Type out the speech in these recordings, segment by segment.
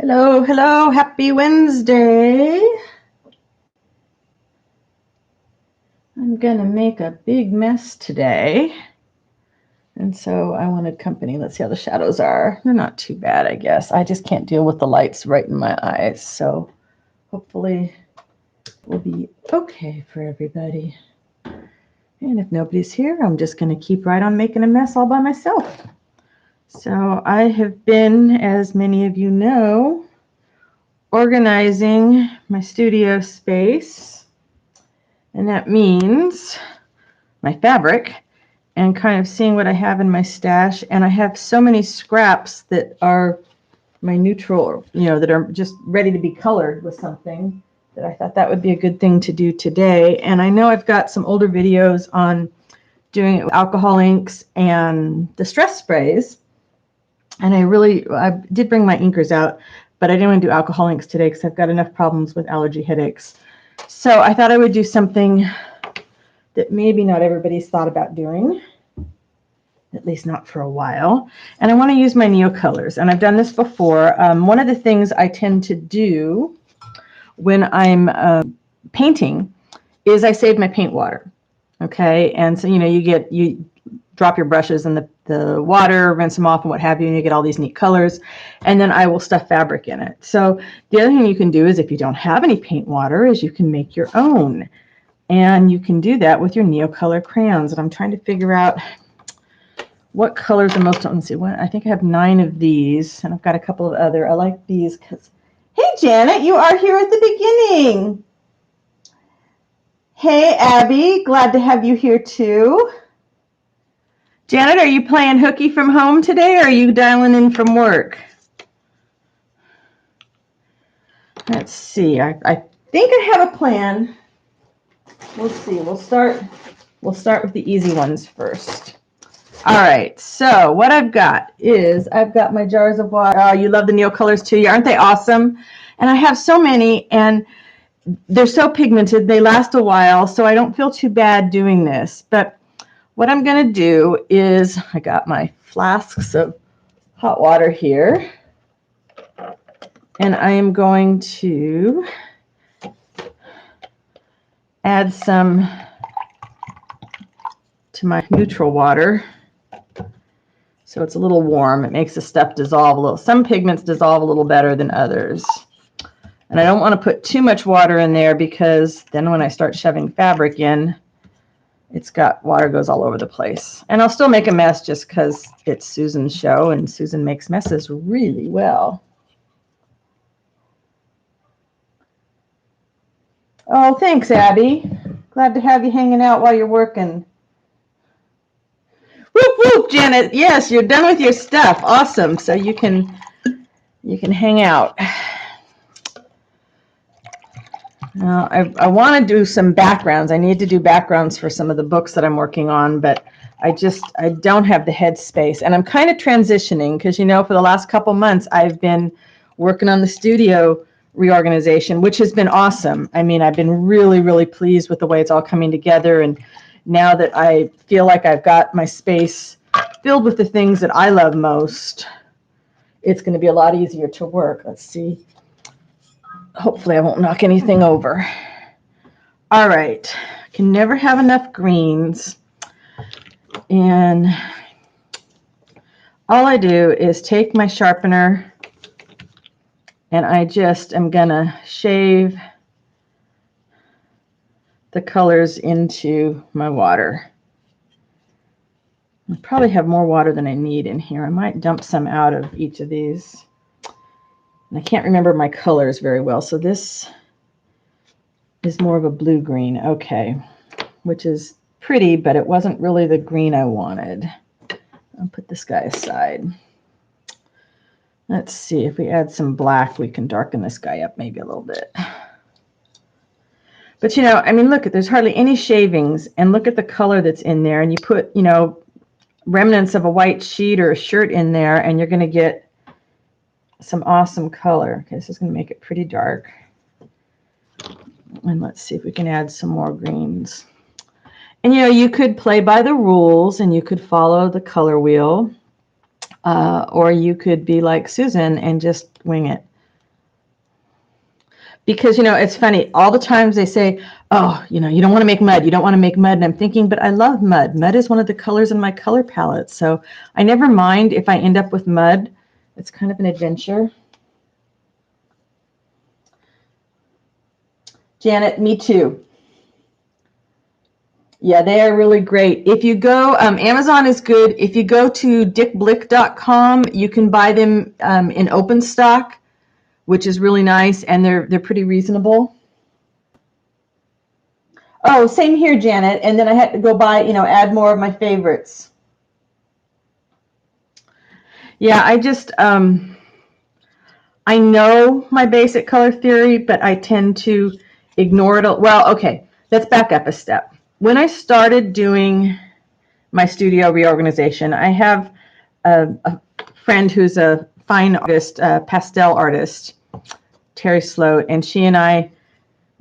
Hello, hello, happy Wednesday. I'm gonna make a big mess today. And so I wanted company. Let's see how the shadows are. They're not too bad, I guess. I just can't deal with the lights right in my eyes. So hopefully it will be okay for everybody. And if nobody's here, I'm just gonna keep right on making a mess all by myself. So I have been, as many of you know, organizing my studio space, and that means my fabric and kind of seeing what I have in my stash. And I have so many scraps that are my neutral, that are just ready to be colored with something, that I thought that would be a good thing to do today. And I know I've got some older videos on doing it with alcohol inks and distress sprays. And I did bring my inkers out, but I didn't want to do alcohol inks today because I've got enough problems with allergy headaches. So I thought I would do something that maybe not everybody's thought about doing, at least not for a while. And I want to use my Neocolors, and I've done this before. One of the things I tend to do when I'm painting is I save my paint water. Okay, and so you drop your brushes in the water, rinse them off and what have you, and you get all these neat colors, and then I will stuff fabric in it. So the other thing you can do is, if you don't have any paint water, is you can make your own. And you can do that with your Neocolor crayons. And I'm trying to figure out what colors are most, let's see, I think I have 9 of these, and I've got a couple of other. I like these because, hey Janet, you are here at the beginning. Hey Abby, glad to have you here too. Janet, are you playing hooky from home today, or are you dialing in from work? Let's see, I think I have a plan. We'll see, we'll start with the easy ones first. All right, so what I've got is I've got my jars of water. Oh, you love the Neocolors too. Aren't they awesome? And I have so many, and they're so pigmented. They last a while, so I don't feel too bad doing this. But what I'm going to do is, I got my flasks of hot water here, and I am going to add some to my neutral water. So it's a little warm. It makes the stuff dissolve a little. Some pigments dissolve a little better than others. And I don't want to put too much water in there, because then when I start shoving fabric in, water goes all over the place. And I'll still make a mess just because it's Susan's show, and Susan makes messes really well. Oh, thanks, Abby. Glad to have you hanging out while you're working. Whoop, whoop, Janet. Yes, you're done with your stuff. Awesome. So you can hang out. Now, I want to do some backgrounds. I need to do backgrounds for some of the books that I'm working on, but I don't have the headspace. And I'm kind of transitioning because, for the last couple months, I've been working on the studio reorganization, which has been awesome. I mean, I've been really, really pleased with the way it's all coming together. And now that I feel like I've got my space filled with the things that I love most, it's going to be a lot easier to work. Let's see. Hopefully I won't knock anything over. All right. Can never have enough greens. And all I do is take my sharpener, and I just am going to shave the colors into my water. I probably have more water than I need in here. I might dump some out of each of these. And I can't remember my colors very well, so this is more of a blue-green. Okay, which is pretty, but it wasn't really the green I wanted. I'll put this guy aside. Let's see, if we add some black, we can darken this guy up maybe a little bit. But, I mean, look, there's hardly any shavings, and look at the color that's in there, and you put, remnants of a white sheet or a shirt in there, and you're going to get some awesome color. Okay, this is going to make it pretty dark. And let's see if we can add some more greens. And, you could play by the rules, and you could follow the color wheel, or you could be like Susan and just wing it. because, you know, it's funny. All the times they say, oh, you know, you don't want to make mud. You don't want to make mud. And I'm thinking, but I love mud. Mud is one of the colors in my color palette. So I never mind if I end up with mud. It's kind of an adventure. Janet, me too. Yeah, they are really great. If you go, Amazon is good. If you go to dickblick.com, you can buy them in open stock, which is really nice, and they're pretty reasonable. Oh, same here, Janet. And then I had to go buy, you know, add more of my favorites. Yeah, I just, I know my basic color theory, but I tend to ignore it. Well, okay, let's back up a step. When I started doing my studio reorganization, I have a friend who's a fine artist, pastel artist, Terry Sloat, and she and I,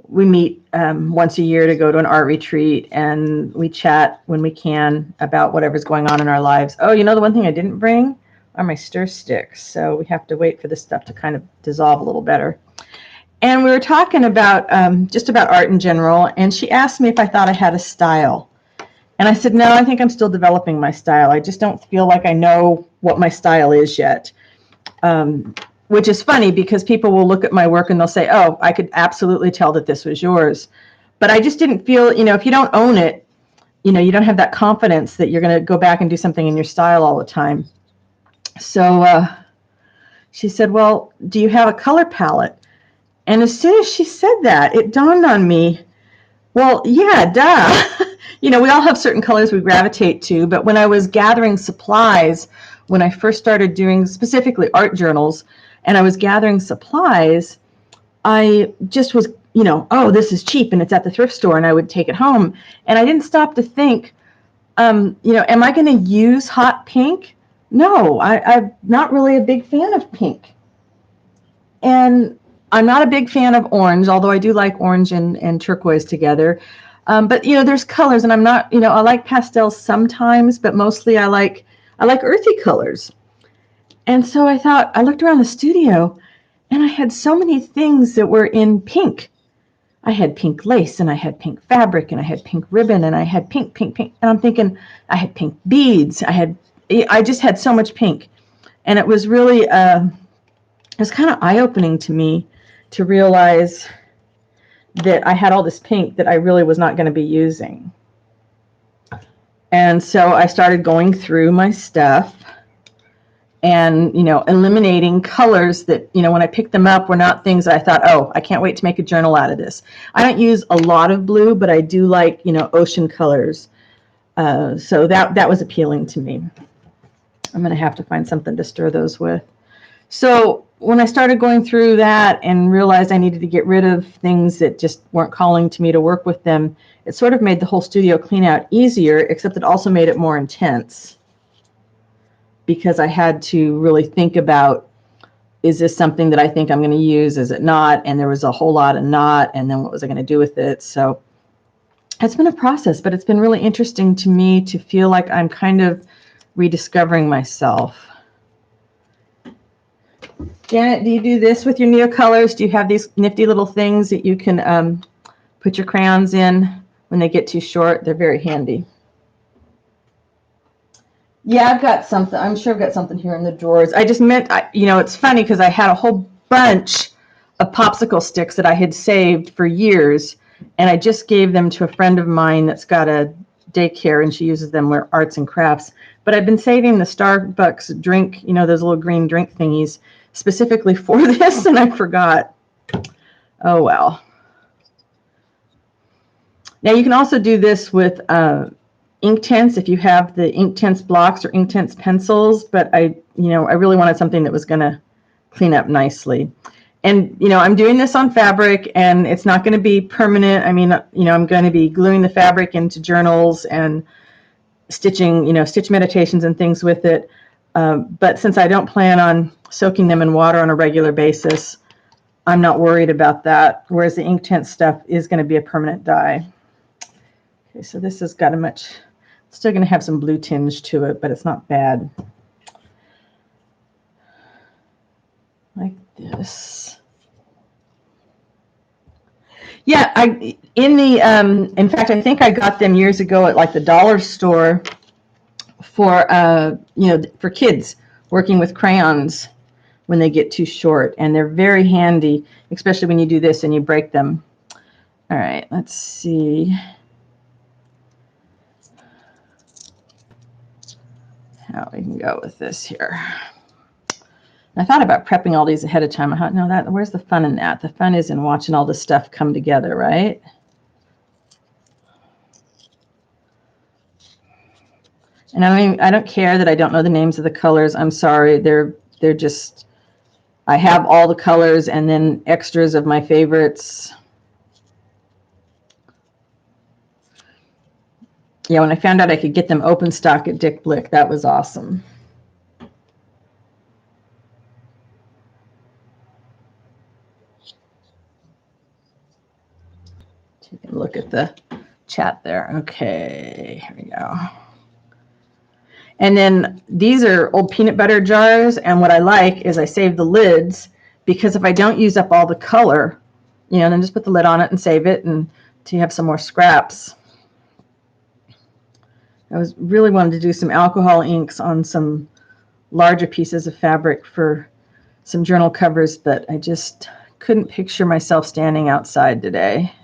we meet once a year to go to an art retreat, and we chat when we can about whatever's going on in our lives. Oh, you know, the one thing I didn't bring are my stir sticks, so we have to wait for this stuff to kind of dissolve a little better. And we were talking about just about art in general, and she asked me if I thought I had a style. And I said, no, I think I'm still developing my style. I just don't feel like I know what my style is yet. Which is funny because people will look at my work and they'll say, oh, I could absolutely tell that this was yours. But I just didn't feel, you know, if you don't own it, you know, you don't have that confidence that you're going to go back and do something in your style all the time. So she said, well, do you have a color palette? And as soon as she said that, it dawned on me, well, yeah, duh. You know, we all have certain colors we gravitate to, but when I was gathering supplies, when I first started doing specifically art journals, and I was gathering supplies, I just was, you know, oh, this is cheap and it's at the thrift store, and I would take it home. And I didn't stop to think, you know, am I going to use hot pink? No, I'm not really a big fan of pink. And I'm not a big fan of orange, although I do like orange and turquoise together. But you know, there's colors, and I'm not, you know, I like pastels sometimes, but mostly I like earthy colors. And so I thought, I looked around the studio, and I had so many things that were in pink. I had pink lace, and I had pink fabric, and I had pink ribbon, and I had pink, pink, pink. And I'm thinking, I had pink beads. I just had so much pink, and it was really, it was kind of eye-opening to me to realize that I had all this pink that I really was not going to be using. And so I started going through my stuff and, you know, eliminating colors that, you know, when I picked them up were not things that I thought, oh, I can't wait to make a journal out of this. I don't use a lot of blue, but I do like, you know, ocean colors. So that was appealing to me. I'm going to have to find something to stir those with. So when I started going through that and realized I needed to get rid of things that just weren't calling to me to work with them, it sort of made the whole studio clean out easier, except it also made it more intense because I had to really think about, is this something that I think I'm going to use? Is it not? And there was a whole lot of not, and then what was I going to do with it? So it's been a process, but it's been really interesting to me to feel like I'm kind of rediscovering myself. Janet, do you do this with your Neocolors? Do you have these nifty little things that you can put your crayons in when they get too short? They're very handy. Yeah, I've got something. I'm sure I've got something here in the drawers. I just meant, you know, it's funny because I had a whole bunch of popsicle sticks that I had saved for years, and I just gave them to a friend of mine that's got a daycare, and she uses them for arts and crafts. But I've been saving the Starbucks drink, you know, those little green drink thingies, specifically for this, and I forgot. Oh, well. Now, you can also do this with inktense if you have the inktense blocks or inktense pencils, but I really wanted something that was going to clean up nicely. And, you know, I'm doing this on fabric, and it's not going to be permanent. I mean, you know, I'm going to be gluing the fabric into journals and stitching, you know, stitch meditations and things with it. But since I don't plan on soaking them in water on a regular basis, I'm not worried about that, whereas the inktense stuff is going to be a permanent dye. Okay, so this has got a much, still going to have some blue tinge to it, but it's not bad. Like this. Yeah, in fact, I think I got them years ago at like the dollar store for for kids working with crayons when they get too short, and they're very handy, especially when you do this and you break them. All right, let's see how we can go with this here. I thought about prepping all these ahead of time. I thought, no, where's the fun in that? The fun is in watching all this stuff come together, right? And I don't care that I don't know the names of the colors. I'm sorry. They're just, I have all the colors and then extras of my favorites. Yeah, when I found out I could get them open stock at Dick Blick, that was awesome. You can look at the chat there. Okay, here we go. And then these are old peanut butter jars, and what I like is I save the lids, because if I don't use up all the color, then just put the lid on it and save it, and to have some more scraps. I really wanted to do some alcohol inks on some larger pieces of fabric for some journal covers, but I just couldn't picture myself standing outside today.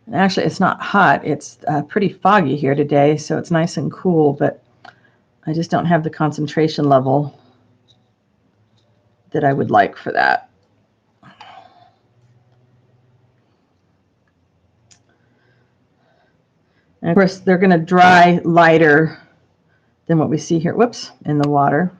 And actually, it's not hot. It's pretty foggy here today, so it's nice and cool, but I just don't have the concentration level that I would like for that. And of course, they're going to dry lighter than what we see here. Whoops, in the water.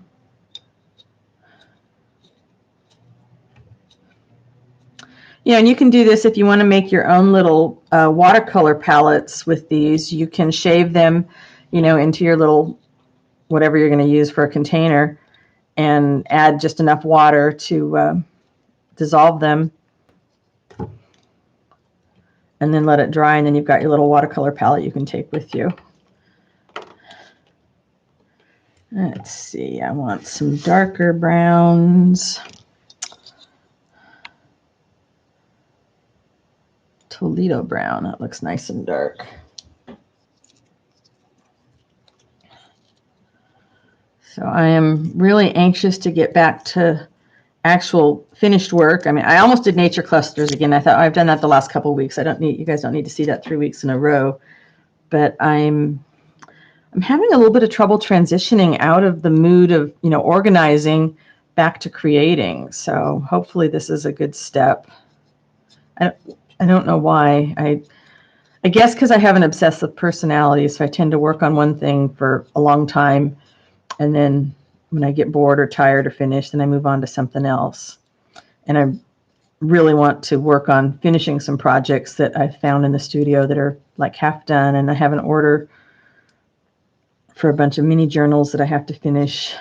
Yeah, and you can do this if you want to make your own little watercolor palettes with these. You can shave them, into your little whatever you're going to use for a container, and add just enough water to dissolve them, and then let it dry, and then you've got your little watercolor palette you can take with you. Let's see, I want some darker browns. Toledo brown, that looks nice and dark. So I am really anxious to get back to actual finished work. I mean, I almost did nature clusters again. I thought, I've done that the last couple of weeks. You guys don't need to see that 3 weeks in a row. But I'm having a little bit of trouble transitioning out of the mood of, organizing back to creating. So hopefully this is a good step. I don't know why. I guess because I have an obsessive personality, so I tend to work on one thing for a long time, and then when I get bored or tired or finished, then I move on to something else. And I really want to work on finishing some projects that I've found in the studio that are like half done, and I have an order for a bunch of mini journals that I have to finish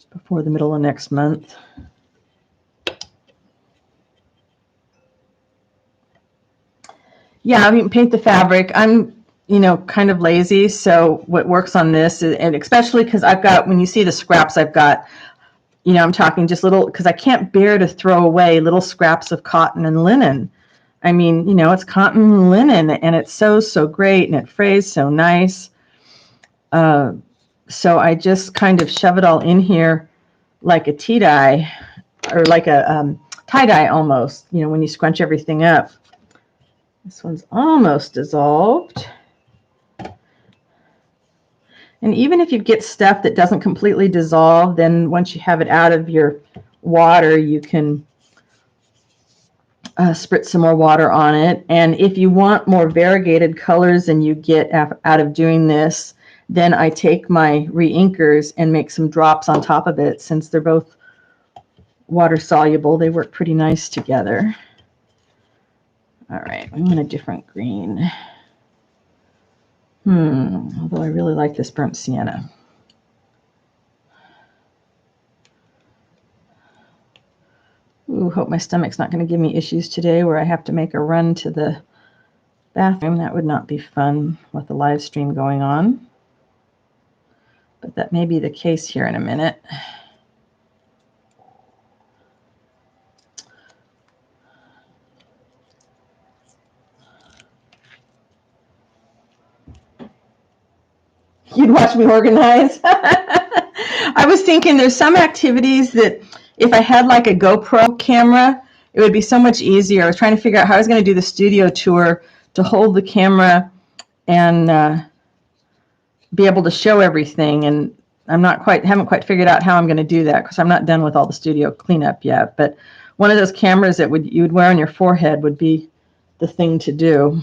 before the middle of next month. Yeah, I mean, paint the fabric. I'm, kind of lazy, so what works on this is, and especially because I've got, when you see the scraps I've got, I'm talking just little, because I can't bear to throw away little scraps of cotton and linen. I mean, it's cotton and linen, and it sews so great, and it frays so nice. So I just kind of shove it all in here like a tea dye, or like a tie dye almost, when you scrunch everything up. This one's almost dissolved. And even if you get stuff that doesn't completely dissolve, then once you have it out of your water, you can spritz some more water on it. And if you want more variegated colors than you get out of doing this, then I take my re-inkers and make some drops on top of it. Since they're both water soluble, they work pretty nice together. All right, we want a different green. Although I really like this burnt sienna. Ooh, hope my stomach's not going to give me issues today where I have to make a run to the bathroom. That would not be fun with the live stream going on. But that may be the case here in a minute. You'd watch me organize. I was thinking there's some activities that if I had like a GoPro camera, it would be so much easier. I was trying to figure out how I was going to do the studio tour to hold the camera and be able to show everything. And haven't quite figured out how I'm going to do that because I'm not done with all the studio cleanup yet. But one of those cameras that you would wear on your forehead would be the thing to do.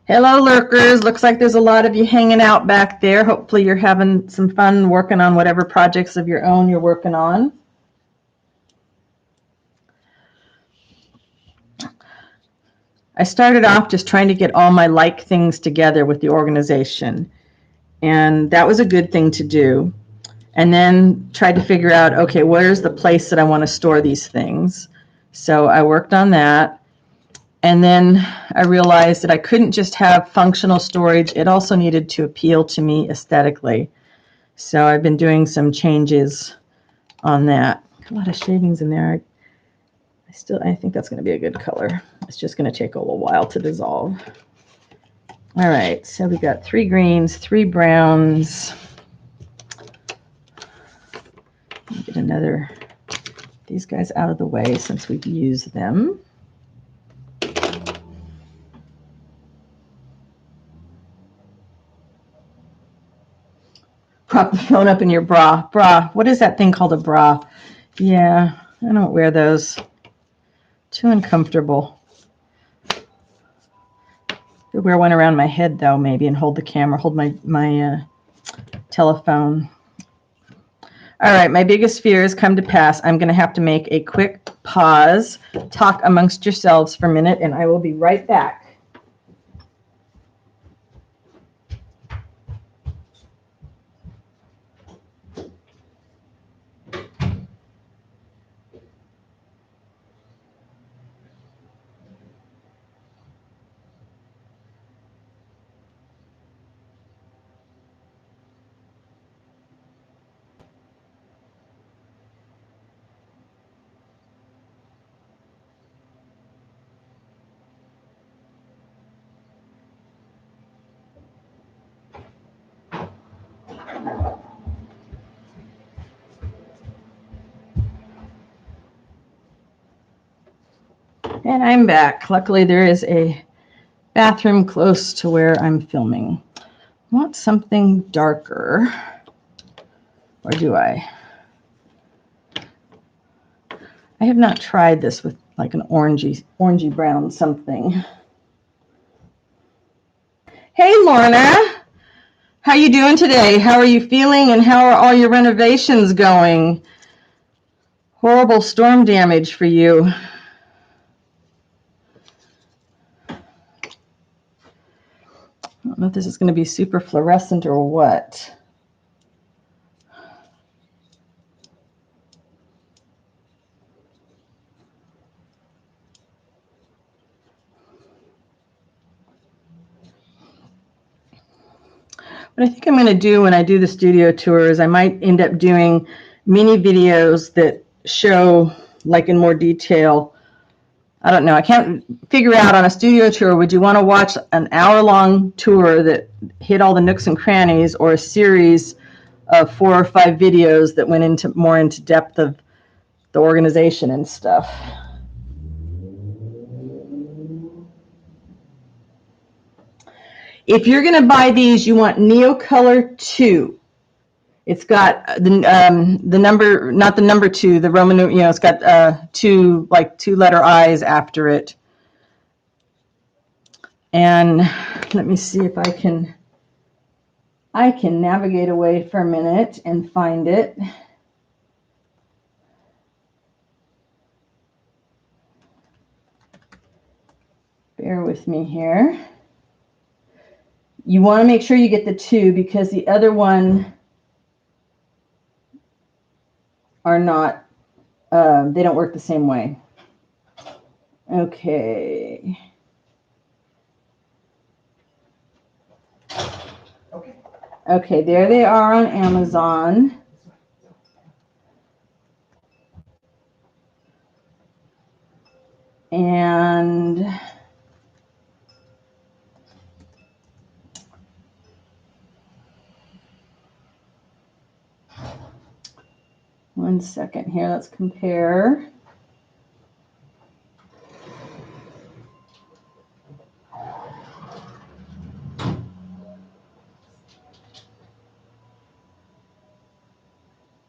Hello, lurkers. Looks like there's a lot of you hanging out back there. Hopefully you're having some fun working on whatever projects of your own you're working on. I started off just trying to get all my like things together with the organization. And that was a good thing to do. And then tried to figure out, okay, where's the place that I want to store these things? So I worked on that. And then I realized that I couldn't just have functional storage. It also needed to appeal to me aesthetically. So I've been doing some changes on that. A lot of shadings in there. I think that's going to be a good color. It's just going to take a little while to dissolve. All right, so we got 3 greens, 3 browns. Get these guys out of the way since we've used them. Prop the phone up in your bra. Bra, what is that thing called, a bra? Yeah, I don't wear those. Too uncomfortable. Could wear one around my head though, maybe, and hold the camera, hold my telephone. All right, my biggest fear has come to pass. I'm going to have to make a quick pause, talk amongst yourselves for a minute, and I will be right back. And I'm back. Luckily, there is a bathroom close to where I'm filming. I want something darker. Or do I? I have not tried this with like an orangey brown something. Hey, Lorna. How you doing today? How are you feeling and how are all your renovations going? Horrible storm damage for you. I don't know if this is going to be super fluorescent or what. What I think I'm going to do when I do the studio tours, I might end up doing mini videos that show, like in more detail. I don't know. I can't figure out on a studio tour, would you want to watch an hour-long tour that hit all the nooks and crannies, or a series of 4 or 5 videos that went more into depth of the organization and stuff? If you're going to buy these, you want Neocolor II. It's got the number, not the number 2, the Roman, it's got 2 letter I's after it. And let me see if I can navigate away for a minute and find it. Bear with me here. You want to make sure you get the 2 because the other one are not, they don't work the same way. Okay. Okay, there they are on Amazon. And 1 second here. Let's compare.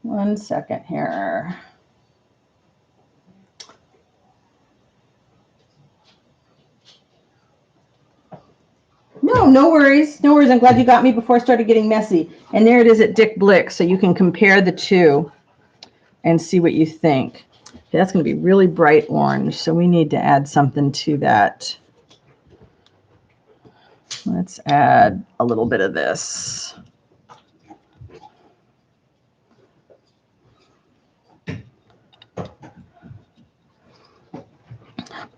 One second here. No worries. No worries. I'm glad you got me before I started getting messy. And there it is at Dick Blick, so you can compare the two and see what you think. Okay, that's going to be really bright orange, so we need to add something to that. Let's add a little bit of this.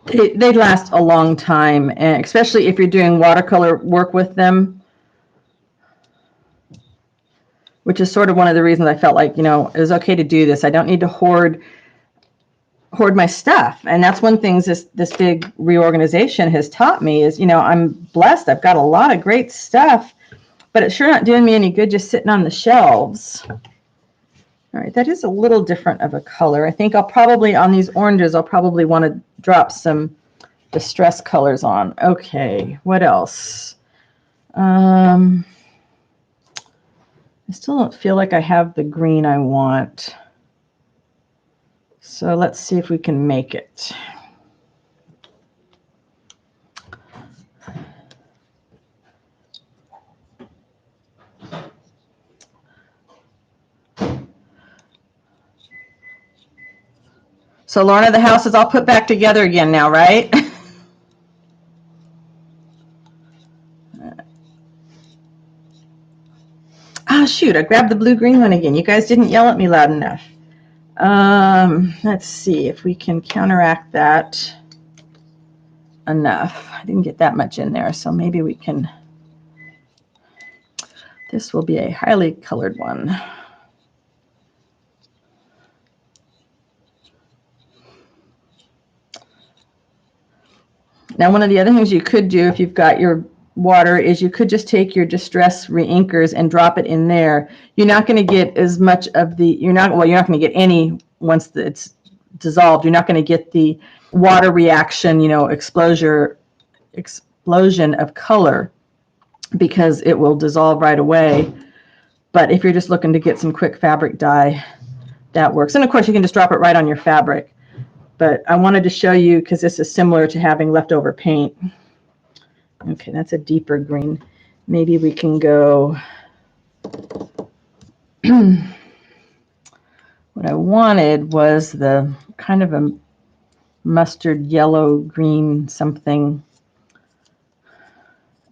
They last a long time, and especially if you're doing watercolor work with them, which is sort of one of the reasons I felt like, you know, it was okay to do this. I don't need to hoard my stuff. And that's one thing this big reorganization has taught me is, you know, I'm blessed. I've got a lot of great stuff, but it's sure not doing me any good just sitting on the shelves. All right, that is a little different of a color. I think I'll probably, on these oranges, I'll probably want to drop some distress colors on. Okay, what else? I still don't feel like I have the green I want. So let's see if we can make it. So Lorna, the house is all put back together again now, right? Ah, shoot, I grabbed the blue-green one again. You guys didn't yell at me loud enough. Let's see if we can counteract that enough. I didn't get that much in there, so maybe we can. This will be a highly colored one. Now, one of the other things you could do if you've got your water is you could just take your distress reinkers and drop it in there. You're not going to get as much of the, you're not going to get any once it's dissolved. You're not going to get the water reaction, you know, explosion of color because it will dissolve right away. But if you're just looking to get some quick fabric dye, that works. And of course, you can just drop it right on your fabric. But I wanted to show you because this is similar to having leftover paint. Okay, that's a deeper green. Maybe we can go. What I wanted was the kind of a mustard yellow green something.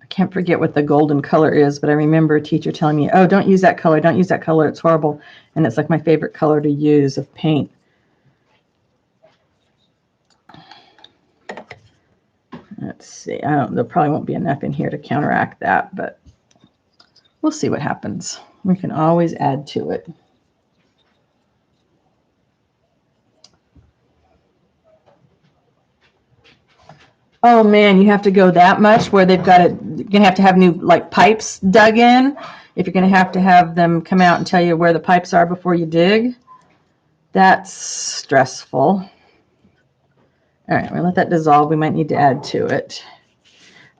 I can't forget what the golden color is, but I remember a teacher telling me, oh, don't use that color. Don't use that color. It's horrible. And it's like my favorite color to use of paint. Let's see. There probably won't be enough in here to counteract that, but we'll see what happens. We can always add to it. Oh man, you have to go that much where they've got it. You're gonna have to have new like pipes dug in. If you're gonna have them come out and tell you where the pipes are before you dig, that's stressful. All right, we'll let that dissolve. We might need to add to it.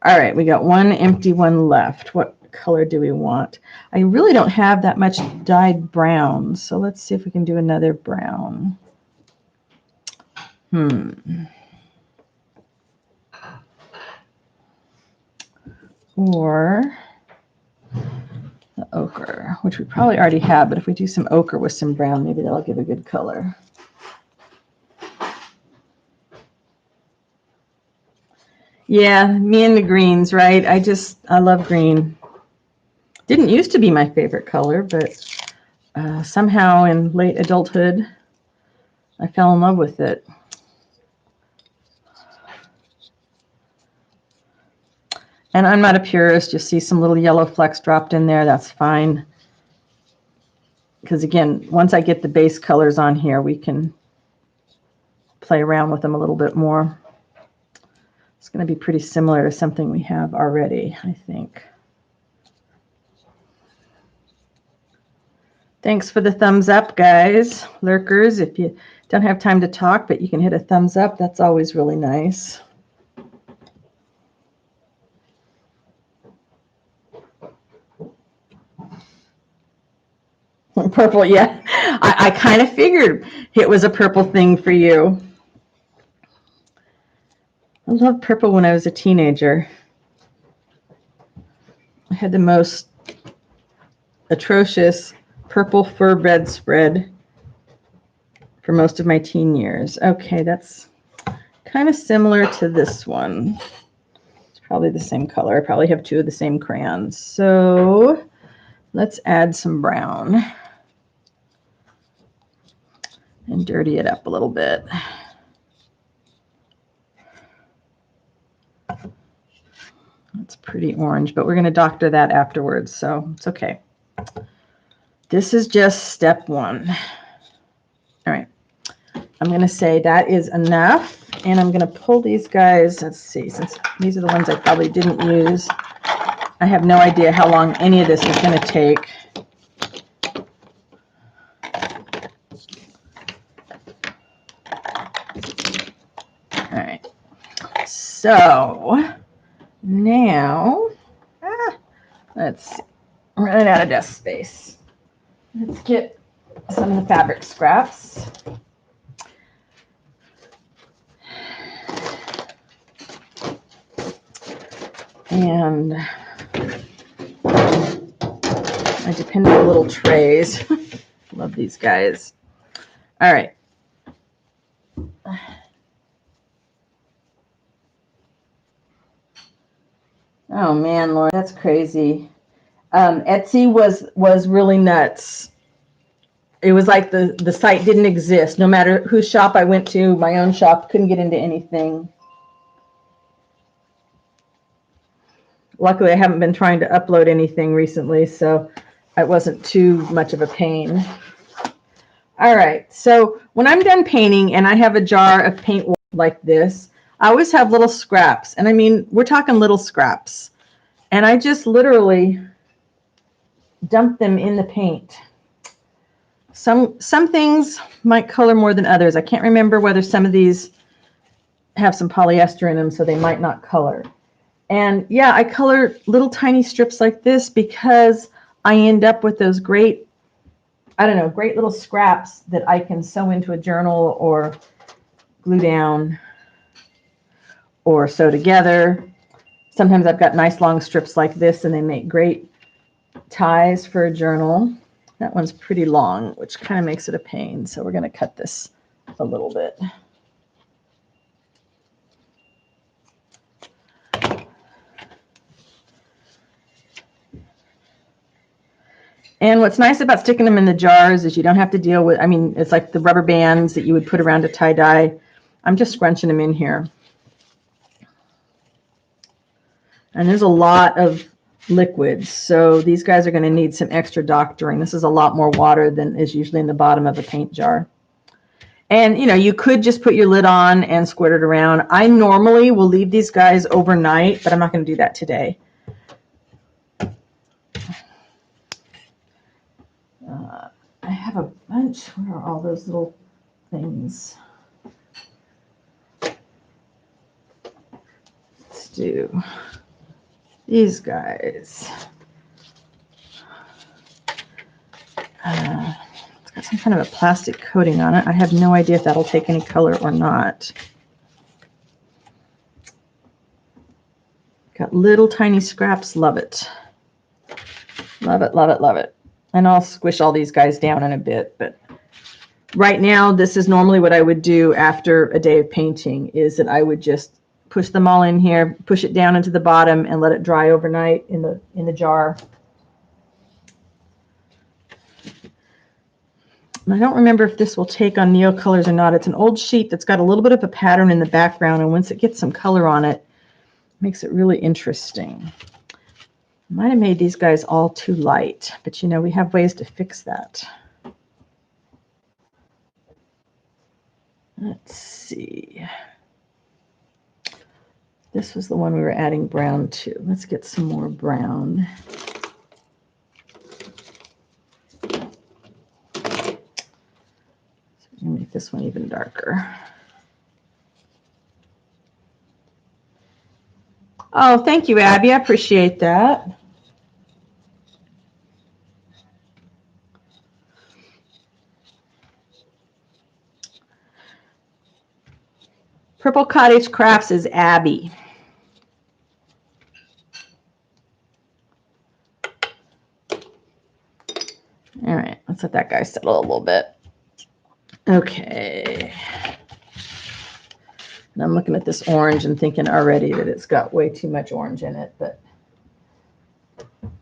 All right, we got one empty one left. What color do we want? I really don't have that much dyed brown, so let's see if we can do another brown. Or the ochre, which we probably already have, but if we do some ochre with some brown, maybe that'll give a good color. Yeah, me and the greens, right? I love green. Didn't used to be my favorite color, but somehow in late adulthood, I fell in love with it. And I'm not a purist. You see some little yellow flecks dropped in there. That's fine. Because again, once I get the base colors on here, we can play around with them a little bit more. It's going to be pretty similar to something we have already, I think. Thanks for the thumbs up, guys. Lurkers, if you don't have time to talk, but you can hit a thumbs up, that's always really nice. Purple, yeah. I kind of figured it was a purple thing for you. I loved purple when I was a teenager. I had the most atrocious purple fur bedspread for most of my teen years. Okay, that's kind of similar to this one. It's probably the same color. I probably have two of the same crayons. So let's add some brown and dirty it up a little bit. It's pretty orange, but we're going to doctor that afterwards, so it's okay. This is just step one. All right. I'm going to say that is enough, and I'm going to pull these guys. Let's see, since these are the ones I probably didn't use. I have no idea how long any of this is going to take. All right. So now, let's see. I'm running out of desk space. Let's get some of the fabric scraps. And I depend on the little trays. Love these guys. All right. Oh man, Lauren, that's crazy. Etsy was really nuts. It was like the site didn't exist. No matter whose shop I went to, my own shop, couldn't get into anything. Luckily, I haven't been trying to upload anything recently, so it wasn't too much of a pain. All right, so when I'm done painting and I have a jar of paint like this, I always have little scraps. And I mean, we're talking little scraps. And I just literally dump them in the paint. Some things might color more than others. I can't remember whether some of these have some polyester in them, so they might not color. And yeah, I color little tiny strips like this because I end up with those great, I don't know, great little scraps that I can sew into a journal or glue down or sew together. Sometimes I've got nice long strips like this and they make great ties for a journal. That one's pretty long, which kind of makes it a pain. So we're going to cut this a little bit. And what's nice about sticking them in the jars is you don't have to deal with, I mean, it's like the rubber bands that you would put around a tie-dye. I'm just scrunching them in here. And there's a lot of liquids, so these guys are going to need some extra doctoring. This is a lot more water than is usually in the bottom of a paint jar. And, you know, you could just put your lid on and squirt it around. I normally will leave these guys overnight, but I'm not going to do that today. I have a bunch. Where are all those little things? Let's do these guys. It's got some kind of a plastic coating on it. I have no idea if that'll take any color or not. Got little tiny scraps. Love it. Love it, love it, love it. And I'll squish all these guys down in a bit. But right now, this is normally what I would do after a day of painting, is that I would just push them all in here, push it down into the bottom, and let it dry overnight in the jar. I don't remember if this will take on Neocolors or not. It's an old sheet that's got a little bit of a pattern in the background, and once it gets some color on it, it makes it really interesting. Might have made these guys all too light, but you know, we have ways to fix that. Let's see. This was the one we were adding brown to. Let's get some more brown. this one even darker. Oh, thank you, Abby. I appreciate that. Purple Cottage Crafts is Abby. All right, let's let that guy settle a little bit. Okay. And I'm looking at this orange and thinking already that it's got way too much orange in it, but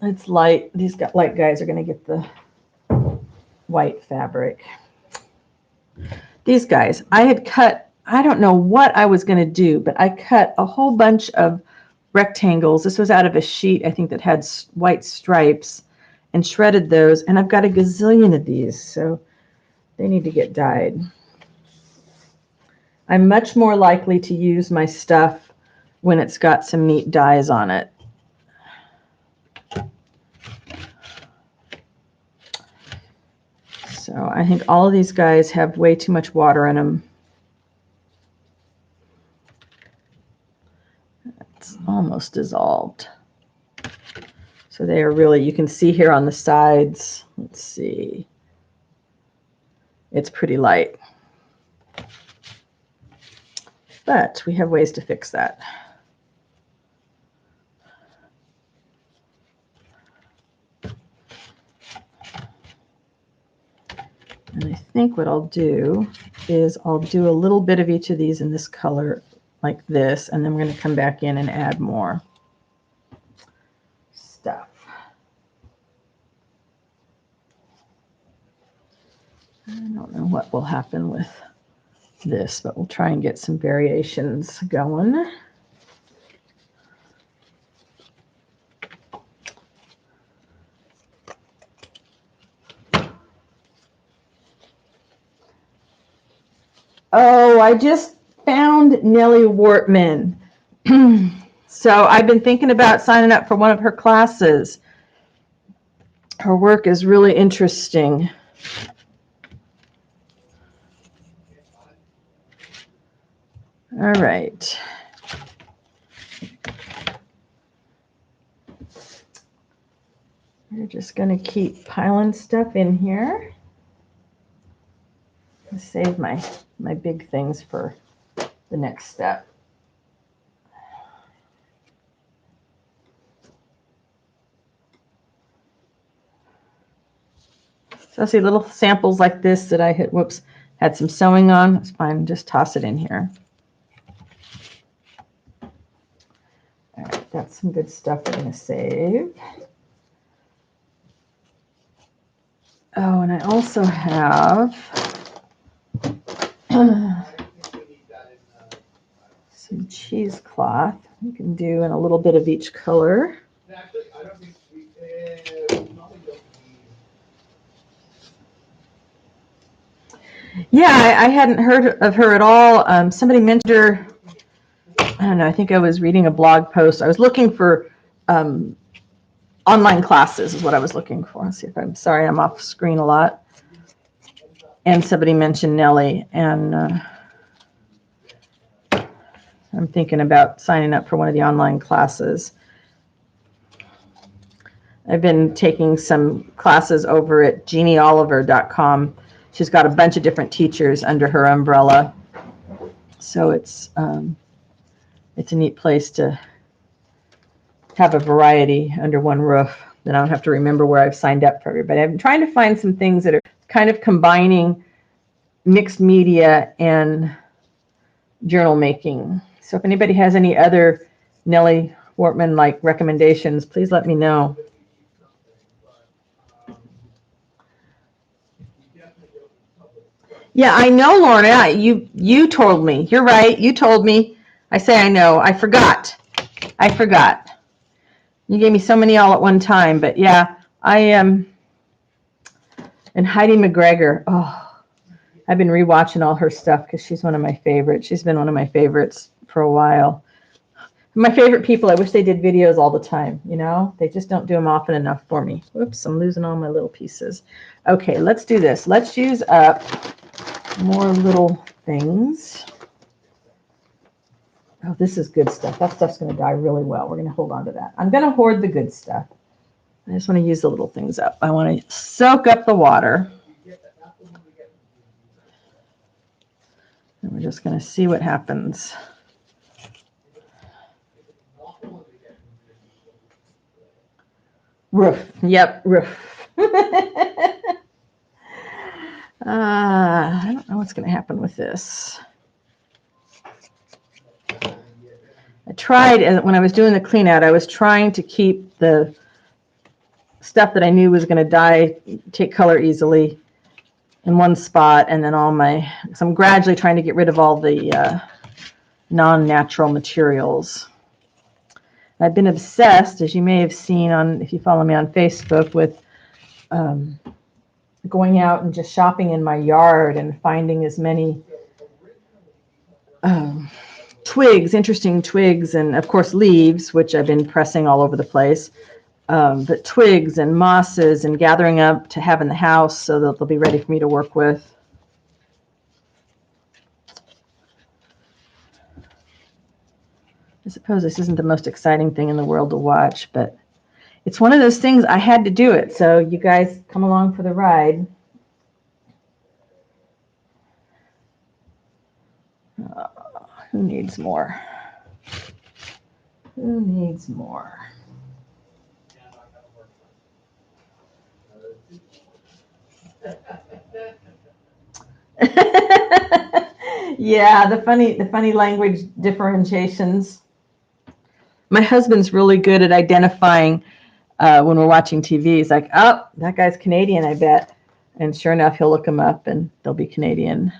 it's light. These light guys are going to get the white fabric. These guys, I had cut, I don't know what I was going to do, but I cut a whole bunch of rectangles. This was out of a sheet, I think, that had white stripes, and shredded those. And I've got a gazillion of these, so they need to get dyed. I'm much more likely to use my stuff when it's got some neat dyes on it. So I think all of these guys have way too much water in them. It's almost dissolved. So they are really, you can see here on the sides, let's see, it's pretty light. But we have ways to fix that. And I think what I'll do is I'll do a little bit of each of these in this color like this, and then we're going to come back in and add more stuff. I don't know what will happen with this, but we'll try and get some variations going. Oh, I just found Nellie Wortman. So I've been thinking about signing up for one of her classes. Her work is really interesting. All right. We're just going to keep piling stuff in here. Save my big things for the next step. So I see little samples like this that I had some sewing on. It's fine, just toss it in here. All right, that's some good stuff we're going to save. Oh, and I also have some cheesecloth you can do in a little bit of each color. Yeah, I hadn't heard of her at all. Somebody mentioned her. I don't know. I think I was reading a blog post. I was looking for online classes is what I was looking for. Let's see if I'm sorry. I'm off screen a lot. And somebody mentioned Nellie, and I'm thinking about signing up for one of the online classes. I've been taking some classes over at jeannieoliver.com. She's got a bunch of different teachers under her umbrella. So it's a neat place to have a variety under one roof. Then I don't have to remember where I've signed up for everybody. I'm trying to find some things that are kind of combining mixed media and journal making. So if anybody has any other Nellie Wortman like recommendations, please let me know. Yeah, I know, Lorna. You told me. You're right. You told me. I say I know. I forgot. You gave me so many all at one time. But yeah, I am. And Heidi McGregor. Oh, I've been rewatching all her stuff because she's one of my favorites. She's been one of my favorites for a while. My favorite people. I wish they did videos all the time. You know, they just don't do them often enough for me. Whoops, I'm losing all my little pieces. Okay, let's do this. Let's use up more little things. Oh, this is good stuff. That stuff's going to dye really well. We're going to hold on to that. I'm going to hoard the good stuff. I just want to use the little things up. I want to soak up the water. And we're just going to see what happens. Roof. Yep, roof. I don't know what's going to happen with this. I tried, when I was doing the clean out, I was trying to keep the stuff that I knew was going to dye, take color easily in one spot, and then so I'm gradually trying to get rid of all the non-natural materials. I've been obsessed, as you may have seen if you follow me on Facebook, with going out and just shopping in my yard and finding as many twigs, interesting twigs, and of course leaves, which I've been pressing all over the place. But twigs and mosses and gathering up to have in the house so that they'll be ready for me to work with. I suppose this isn't the most exciting thing in the world to watch, but it's one of those things I had to do it. So you guys come along for the ride. Who needs more? Who needs more? Yeah, the funny language differentiations. My husband's really good at identifying when we're watching TV. He's like, oh, that guy's Canadian, I bet. And sure enough, he'll look them up and they'll be Canadian.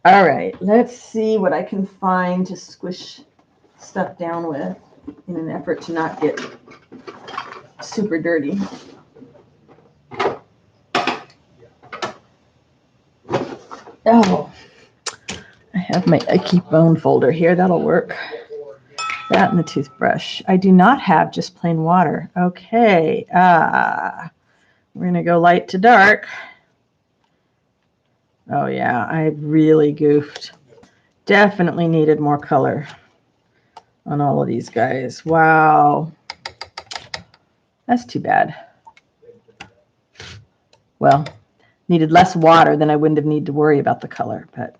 All right, let's see what I can find to squish stuff down with in an effort to not get super dirty. Oh, I have my Icky bone folder here. That'll work. That and the toothbrush. I do not have just plain water. Okay. We're going to go light to dark. Oh, yeah, I really goofed. Definitely needed more color on all of these guys. Wow. That's too bad. Well, needed less water, then I wouldn't have needed to worry about the color, but.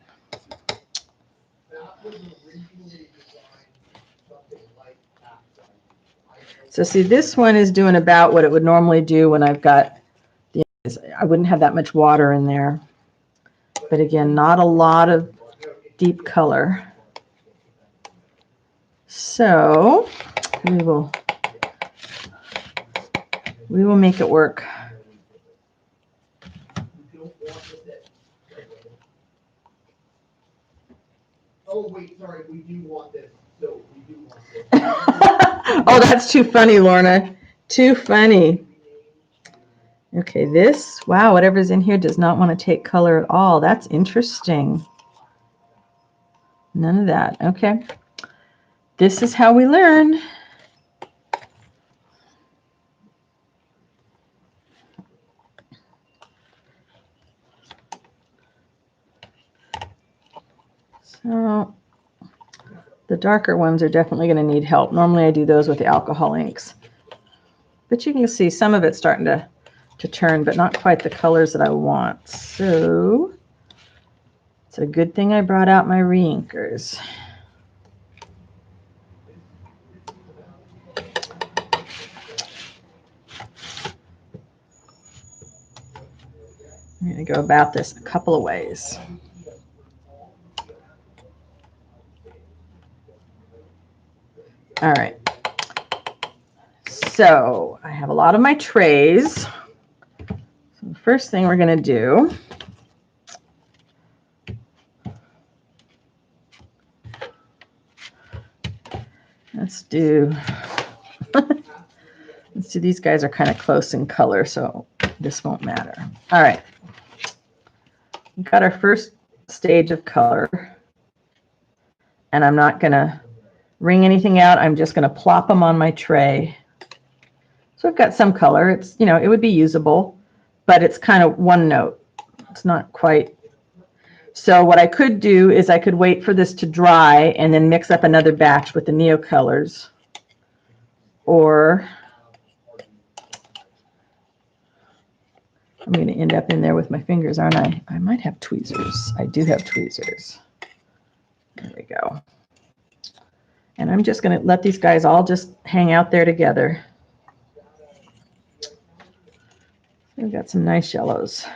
So see, this one is doing about what it would normally do when I've got I wouldn't have that much water in there. But again, not a lot of deep color. So we will make it work. Oh, wait, sorry, we do want this. So we do want this. Oh, that's too funny, Lorna. Too funny. Okay, wow, whatever's in here does not want to take color at all. That's interesting. None of that. Okay. This is how we learn. So the darker ones are definitely going to need help. Normally I do those with the alcohol inks. But you can see some of it's starting to turn, but not quite the colors that I want. So it's a good thing I brought out my reinkers. I'm going to go about this a couple of ways. All right. So I have a lot of my trays. So the first thing we're going to do let's do these guys are kind of close in color, so this won't matter. All right. We've got our first stage of color, and I'm not going to wring anything out. I'm just going to plop them on my tray. So I've got some color. It's, it would be usable, but it's kind of one note. It's not quite So what I could do is I could wait for this to dry and then mix up another batch with the Neocolors. Or I'm going to end up in there with my fingers, aren't I? I might have tweezers. I do have tweezers. There we go. And I'm just going to let these guys all just hang out there together. We've got some nice yellows.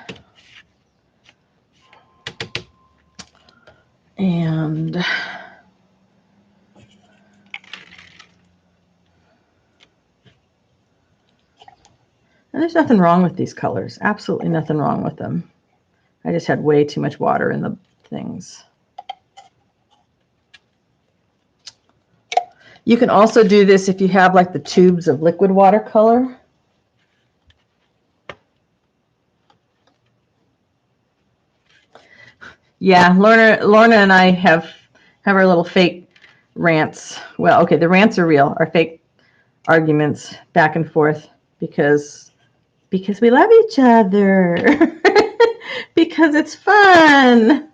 And there's nothing wrong with these colors. Absolutely nothing wrong with them. I just had way too much water in the things. You can also do this if you have like the tubes of liquid watercolor. Yeah, Lorna and I have our little fake rants. Well, okay, the rants are real. Our fake arguments back and forth because we love each other. Because it's fun.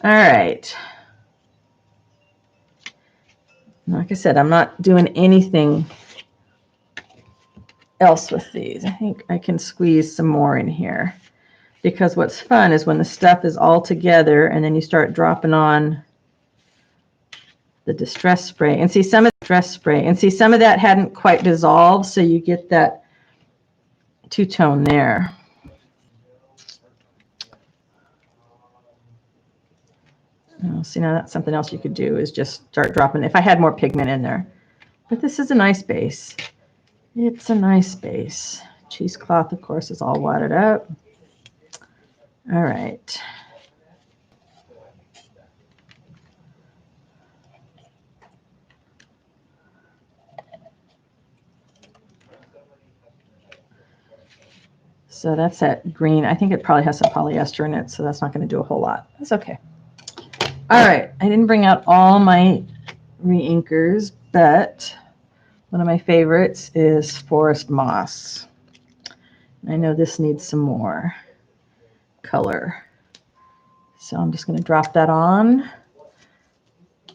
All right. Like I said, I'm not doing anything else with these. I think I can squeeze some more in here. Because what's fun is when the stuff is all together and then you start dropping on the distress spray. And see some of the distress spray. And see some of that hadn't quite dissolved, so you get that two-tone there. Oh, see, now that's something else you could do is just start dropping. If I had more pigment in there. But this is a nice base. It's a nice base. Cheesecloth, of course, is all wadded up. All right. So that's that green. I think it probably has some polyester in it, so that's not going to do a whole lot. That's okay. All right. I didn't bring out all my re-inkers, but one of my favorites is Forest Moss. I know this needs some more color. So I'm just going to drop that on.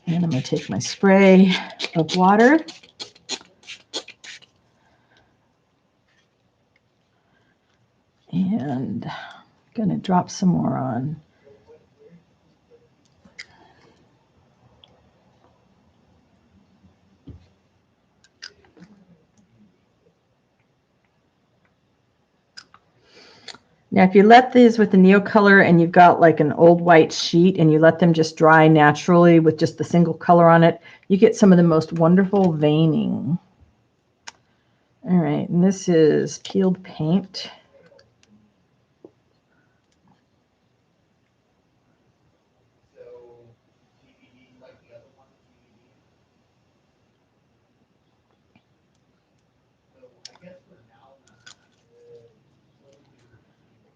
And I'm going to take my spray of water. And I'm going to drop some more on. Now, if you let these with the Neocolor and you've got like an old white sheet and you let them just dry naturally with just the single color on it, you get some of the most wonderful veining. All right, and this is peeled paint.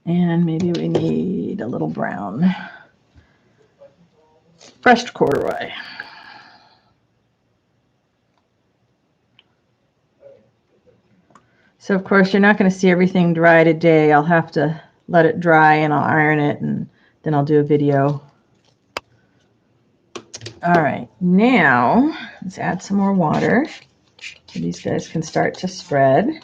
And maybe we need a little brown. Brushed corduroy. So of course you're not going to see everything dry today. I'll have to let it dry and I'll iron it and then I'll do a video. All right, now let's add some more water so these guys can start to spread.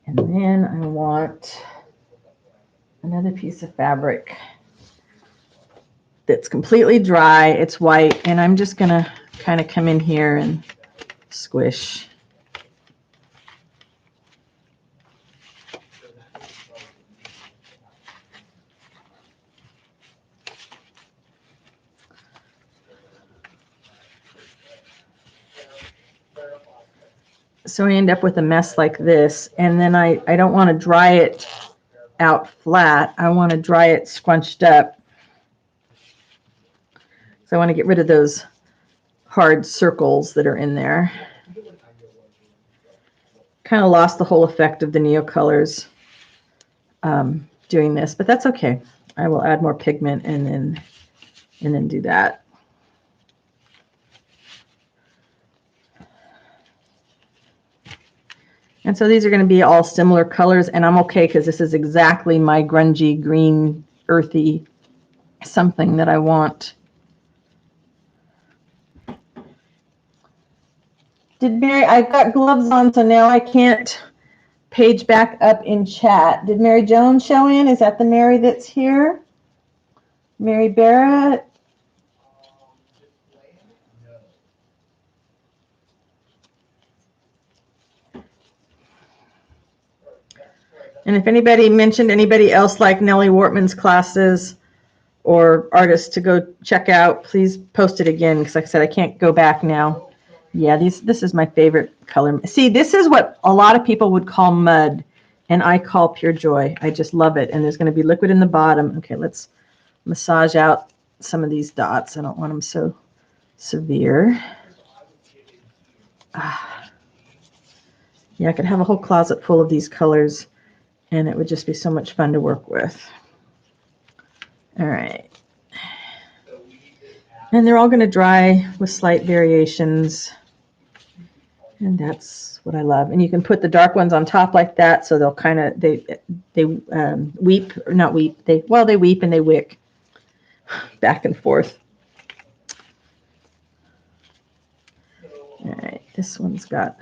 And then I want another piece of fabric that's completely dry. It's white, and I'm just going to kind of come in here and squish. So I end up with a mess like this, and then I don't want to dry it out flat. I want to dry it scrunched up. So I want to get rid of those hard circles that are in there. Kind of lost the whole effect of the Neocolors doing this, but that's okay. I will add more pigment and then and then do that. And so these are going to be all similar colors, and I'm okay because this is exactly my grungy, green, earthy something that I want. Did Mary, I've got gloves on, so now I can't page back up in chat. Did Mary Jones show in? Is that the Mary that's here? Mary Barrett? And if anybody mentioned anybody else like Nellie Wortman's classes or artists to go check out, please post it again, because like I said, I can't go back now. Yeah, this is my favorite color. See, this is what a lot of people would call mud, and I call pure joy. I just love it. And there's going to be liquid in the bottom. Okay, let's massage out some of these dots. I don't want them so severe. Yeah, I could have a whole closet full of these colors, and it would just be so much fun to work with. All right. And they're all going to dry with slight variations. And that's what I love. And you can put the dark ones on top like that, so they'll kind of, they weep, or not weep, they weep and they wick back and forth. All right, this one's got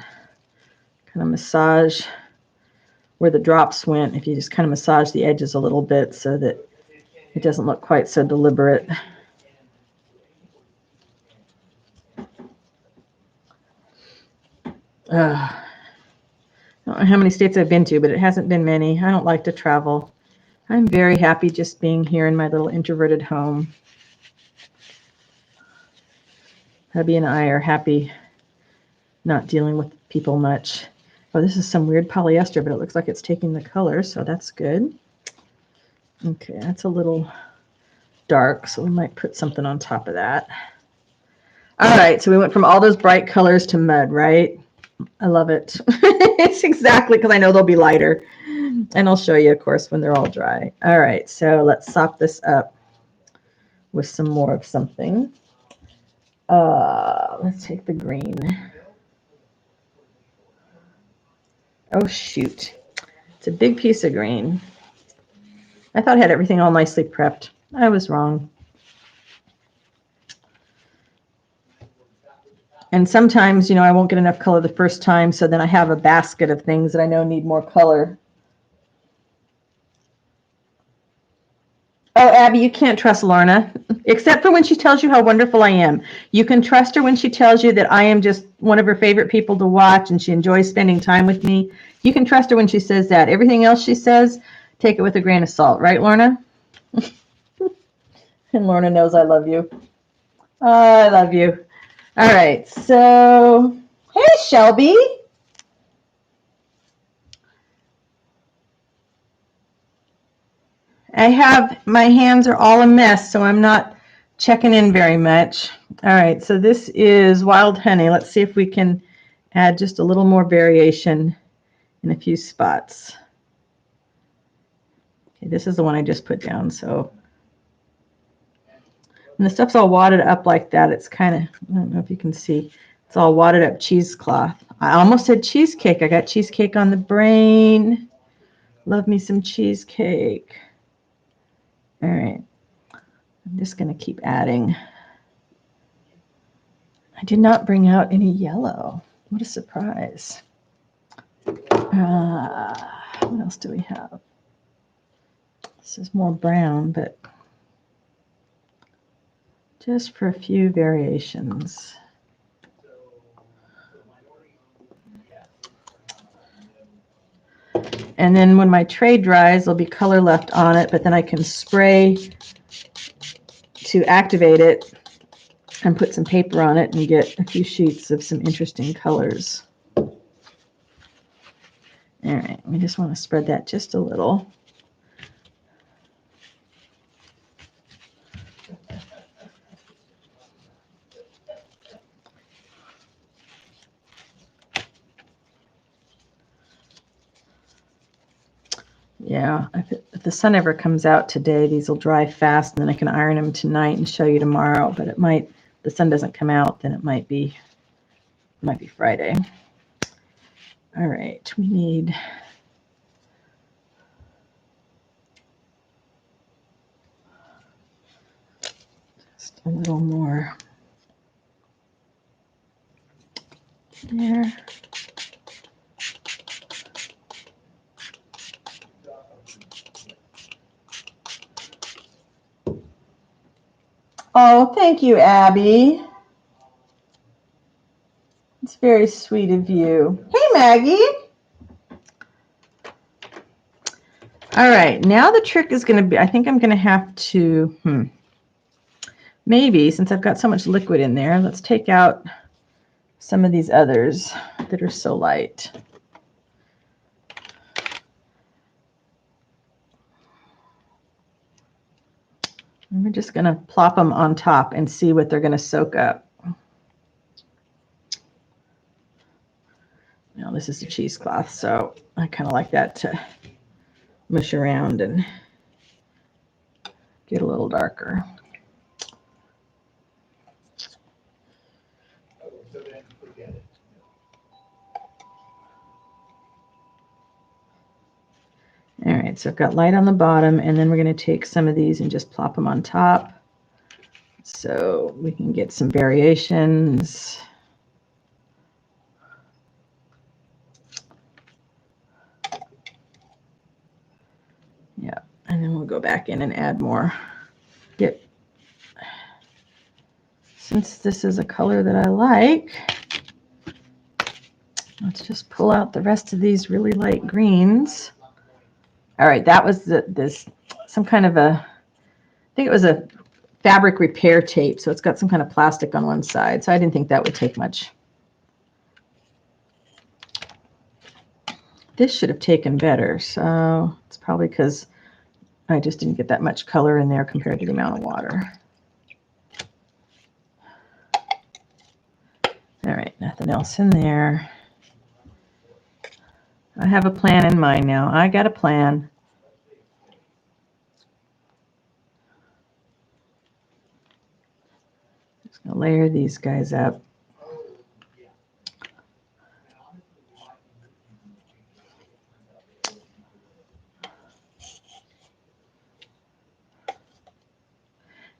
kind of massage where the drops went. If you just kind of massage the edges a little bit so that it doesn't look quite so deliberate. I don't know how many states I've been to, but it hasn't been many. I don't like to travel. I'm very happy just being here in my little introverted home. Hubby and I are happy not dealing with people much. Oh, this is some weird polyester, but it looks like it's taking the color, so that's good. Okay, that's a little dark, so we might put something on top of that. All right, so we went from all those bright colors to mud, right? I love it. It's exactly because I know they'll be lighter. And I'll show you, of course, when they're all dry. All right, so let's sop this up with some more of something. Let's take the green. Oh, shoot. It's a big piece of green. I thought I had everything all nicely prepped. I was wrong. And sometimes, I won't get enough color the first time, so then I have a basket of things that I know need more color. Oh, Abby, you can't trust Lorna, except for when she tells you how wonderful I am. You can trust her when she tells you that I am just one of her favorite people to watch and she enjoys spending time with me. You can trust her when she says that. Everything else she says, take it with a grain of salt. Right, Lorna? And Lorna knows I love you. Oh, I love you. All right, so, hey, Shelby. My hands are all a mess, so I'm not checking in very much. All right, so this is Wild Honey. Let's see if we can add just a little more variation in a few spots. Okay, this is the one I just put down, so when the stuff's all wadded up like that, it's kind of, I don't know if you can see, it's all wadded up cheesecloth. I almost said cheesecake. I got cheesecake on the brain. Love me some cheesecake. All right, I'm just going to keep adding. I did not bring out any yellow. What a surprise. What else do we have? This is more brown, but just for a few variations. And then when my tray dries, there'll be color left on it, but then I can spray to activate it and put some paper on it and get a few sheets of some interesting colors. All right, we just want to spread that just a little. Yeah, if the sun ever comes out today, these will dry fast, and then I can iron them tonight and show you tomorrow. But it might, if the sun doesn't come out, then it might be Friday. All right, we need just a little more there. Oh, thank you, Abby. It's very sweet of you. Hey, Maggie. All right, now the trick is going to be, I think I'm going to have to, maybe, since I've got so much liquid in there, let's take out some of these others that are so light. And we're just going to plop them on top and see what they're going to soak up. Now, this is a cheesecloth, so I kind of like that to mush around and get a little darker. All right, so I've got light on the bottom, and then we're going to take some of these and just plop them on top so we can get some variations. Yeah, and then we'll go back in and add more. Since this is a color that I like, let's just pull out the rest of these really light greens. All right, that was some kind of I think it was a fabric repair tape, so it's got some kind of plastic on one side, so I didn't think that would take much. This should have taken better, so it's probably because I just didn't get that much color in there compared to the amount of water. All right, nothing else in there. I have a plan in mind now. I got a plan. Just gonna layer these guys up.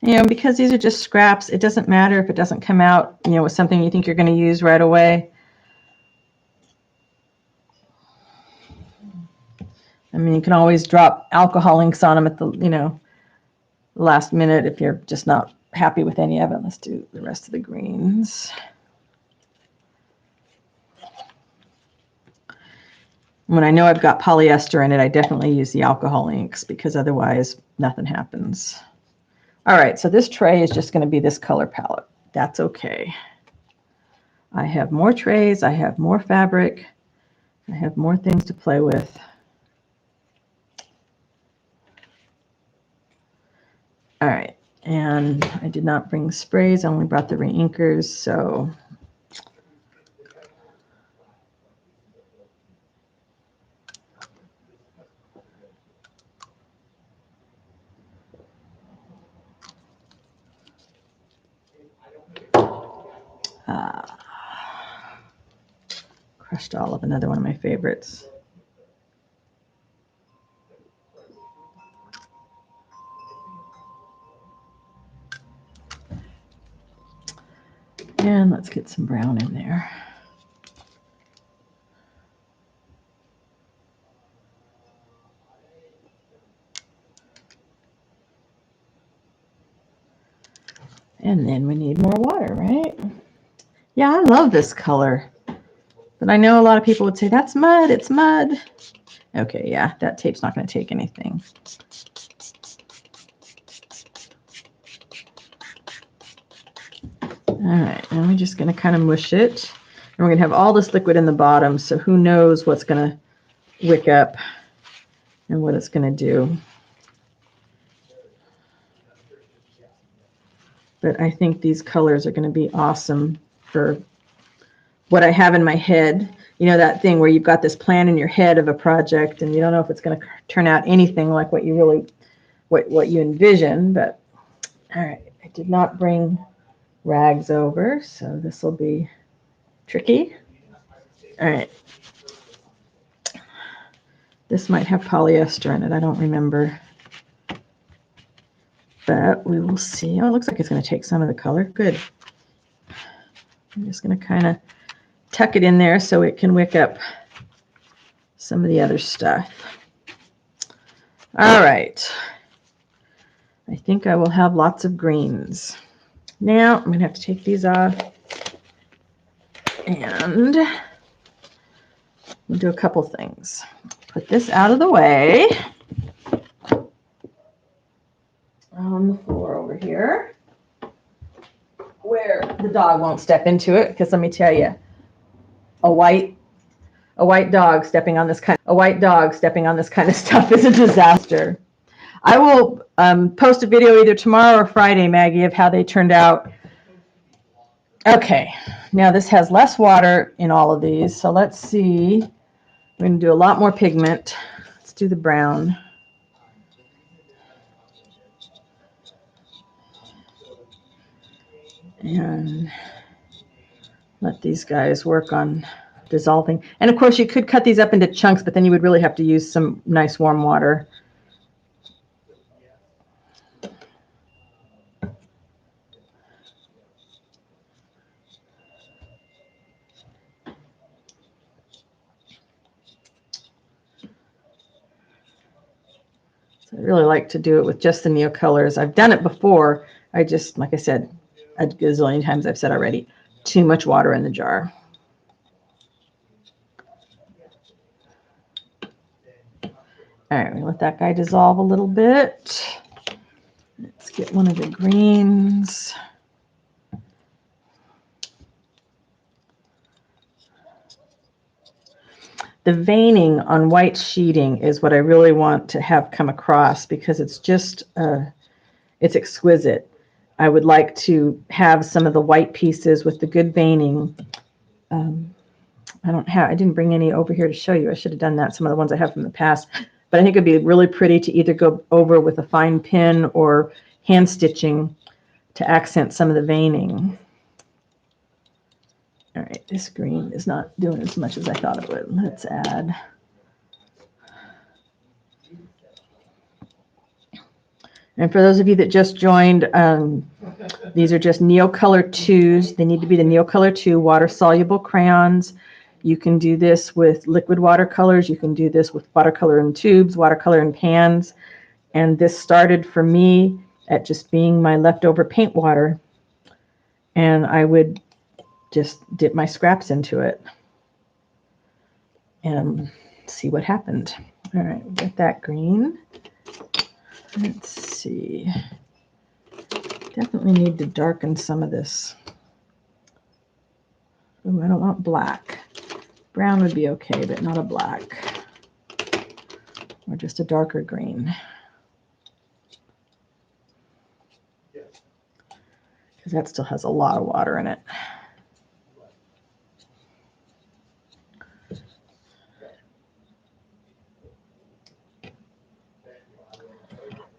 You know, because these are just scraps, it doesn't matter if it doesn't come out, you know, with something you think you're going to use right away. I mean, you can always drop alcohol inks on them at the, you know, last minute if you're just not happy with any of it. Let's do the rest of the greens. When I know I've got polyester in it, I definitely use the alcohol inks because otherwise nothing happens. All right, so this tray is just going to be this color palette. That's okay. I have more trays. I have more fabric. I have more things to play with. All right, and I did not bring sprays. I only brought the reinkers, so crushed olive, another one of my favorites. And let's get some brown in there. And then we need more water, right? Yeah, I love this color. But I know a lot of people would say, that's mud, it's mud. Okay, yeah, that tape's not going to take anything. All right, and we're just going to kind of mush it. And we're going to have all this liquid in the bottom, so who knows what's going to wick up and what it's going to do. But I think these colors are going to be awesome for what I have in my head. you know, that thing where you've got this plan in your head of a project and you don't know if it's going to turn out anything like what you really, what you envision. But all right, I did not bring rags over, so this will be tricky. All right. This might have polyester in it. I don't remember. But we will see. Oh, it looks like it's going to take some of the color. Good. I'm just going to kind of tuck it in there so it can wick up some of the other stuff. All right. I think I will have lots of greens. Now I'm going to have to take these off and we'll do a couple things. Put this out of the way on the floor over here where the dog won't step into it, because let me tell you, a white dog stepping on this kind of stuff is a disaster. I will post a video either tomorrow or Friday, Maggie, of how they turned out. Okay, now this has less water in all of these, so let's see. We're going to do a lot more pigment. Let's do the brown. And let these guys work on dissolving. And of course you could cut these up into chunks, but then you would really have to use some nice warm water. So I really like to do it with just the Neocolors. I've done it before. I just, like I said, a gazillion times I've said already, too much water in the jar. All right, we let that guy dissolve a little bit. Let's get one of the greens. The veining on white sheeting is what I really want to have come across, because it's just, it's exquisite. I would like to have some of the white pieces with the good veining. I didn't bring any over here to show you. I should have done that, some of the ones I have from the past. But I think it'd be really pretty to either go over with a fine pin or hand stitching to accent some of the veining. All right, this green is not doing as much as I thought it would. Let's add. And for those of you that just joined, these are just Neocolor IIs. They need to be the Neocolor II water-soluble crayons. You can do this with liquid watercolors. You can do this with watercolor in tubes, watercolor in pans. And this started for me at just being my leftover paint water. And I would just dip my scraps into it and see what happened. All right, we'll get that green. Let's see. Definitely need to darken some of this. Oh, I don't want black. Brown would be okay, but not a black. Or just a darker green. Because that still has a lot of water in it.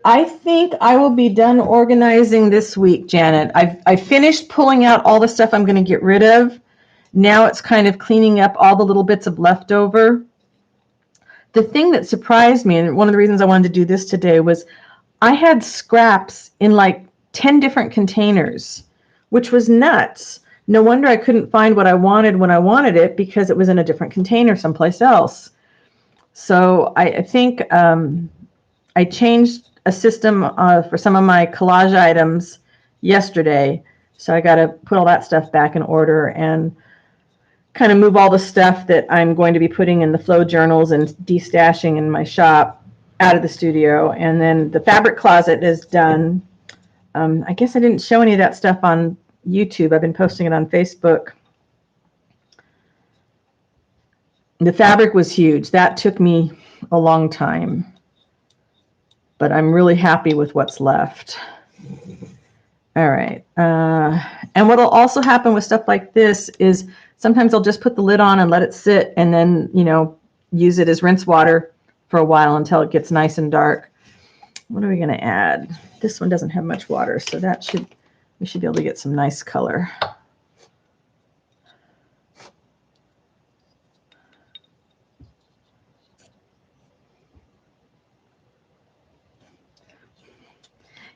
I think I will be done organizing this week, Janet. I finished pulling out all the stuff I'm going to get rid of. Now it's kind of cleaning up all the little bits of leftover. The thing that surprised me, and one of the reasons I wanted to do this today, was I had scraps in like 10 different containers, which was nuts. No wonder I couldn't find what I wanted when I wanted it, because it was in a different container someplace else. So I think I changed a system for some of my collage items yesterday. So I got to put all that stuff back in order and kind of move all the stuff that I'm going to be putting in the flow journals and destashing in my shop out of the studio. And then the fabric closet is done. I guess I didn't show any of that stuff on YouTube. I've been posting it on Facebook. The fabric was huge. That took me a long time, but I'm really happy with what's left. All right. And what'll also happen with stuff like this is sometimes I'll just put the lid on and let it sit and then, use it as rinse water for a while until it gets nice and dark. What are we going to add? This one doesn't have much water, so we should be able to get some nice color.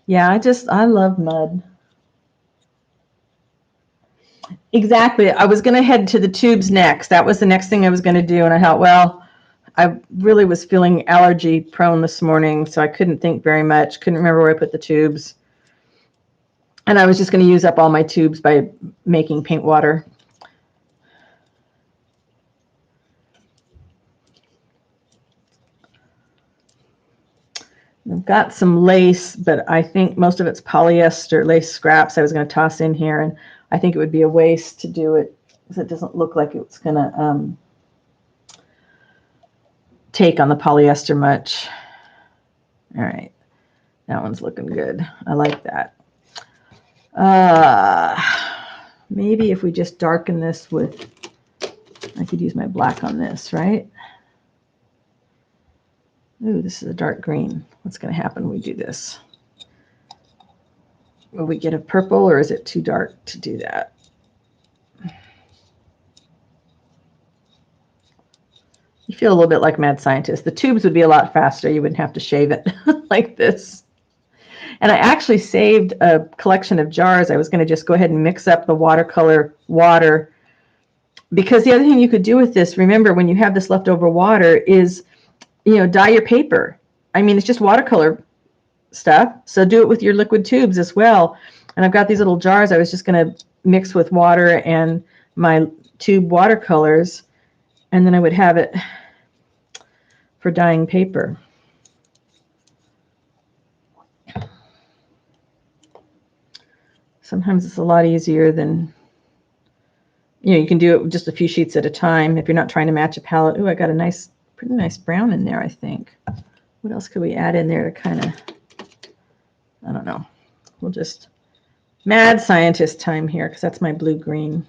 Yeah, I love mud. Exactly. I was going to head to the tubes next. That was the next thing I was going to do. And I thought, well, I really was feeling allergy prone this morning, so I couldn't think very much. Couldn't remember where I put the tubes. And I was just going to use up all my tubes by making paint water. I've got some lace, but I think most of it's polyester lace scraps I was going to toss in here, and I think it would be a waste to do it because it doesn't look like it's going to take on the polyester much. All right, that one's looking good. I like that. Maybe if we just darken this with, I could use my black on this, right? Ooh, this is a dark green. What's going to happen when we do this? Will we get a purple, or is it too dark to do that? You feel a little bit like Mad Scientist. The tubes would be a lot faster. You wouldn't have to shave it like this. And I actually saved a collection of jars. I was going to just go ahead and mix up the watercolor water, because the other thing you could do with this, remember, when you have this leftover water, is, dye your paper. I mean, it's just watercolor stuff, so do it with your liquid tubes as well. And I've got these little jars I was just going to mix with water and my tube watercolors, and then I would have it for dyeing paper. Sometimes it's a lot easier than, you can do it with just a few sheets at a time if you're not trying to match a palette. Ooh, I got a pretty nice brown in there, I think. What else could we add in there to kind of, I don't know. We'll just Mad Scientist time here, because that's my blue-green.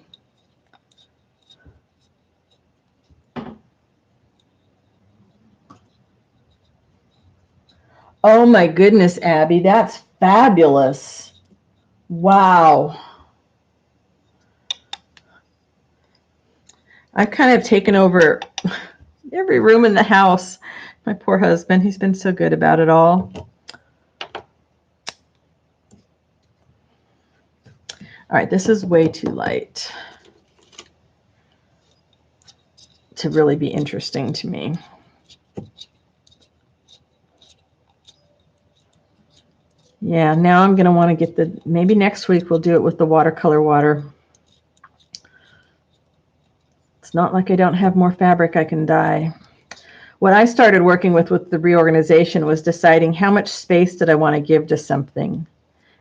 Oh my goodness, Abby, that's fabulous. Wow. I've kind of taken over every room in the house. My poor husband, he's been so good about it all. All right, this is way too light to really be interesting to me. Yeah, now I'm going to want to get maybe next week we'll do it with the watercolor water. It's not like I don't have more fabric I can dye. What I started working with the reorganization was deciding how much space did I want to give to something.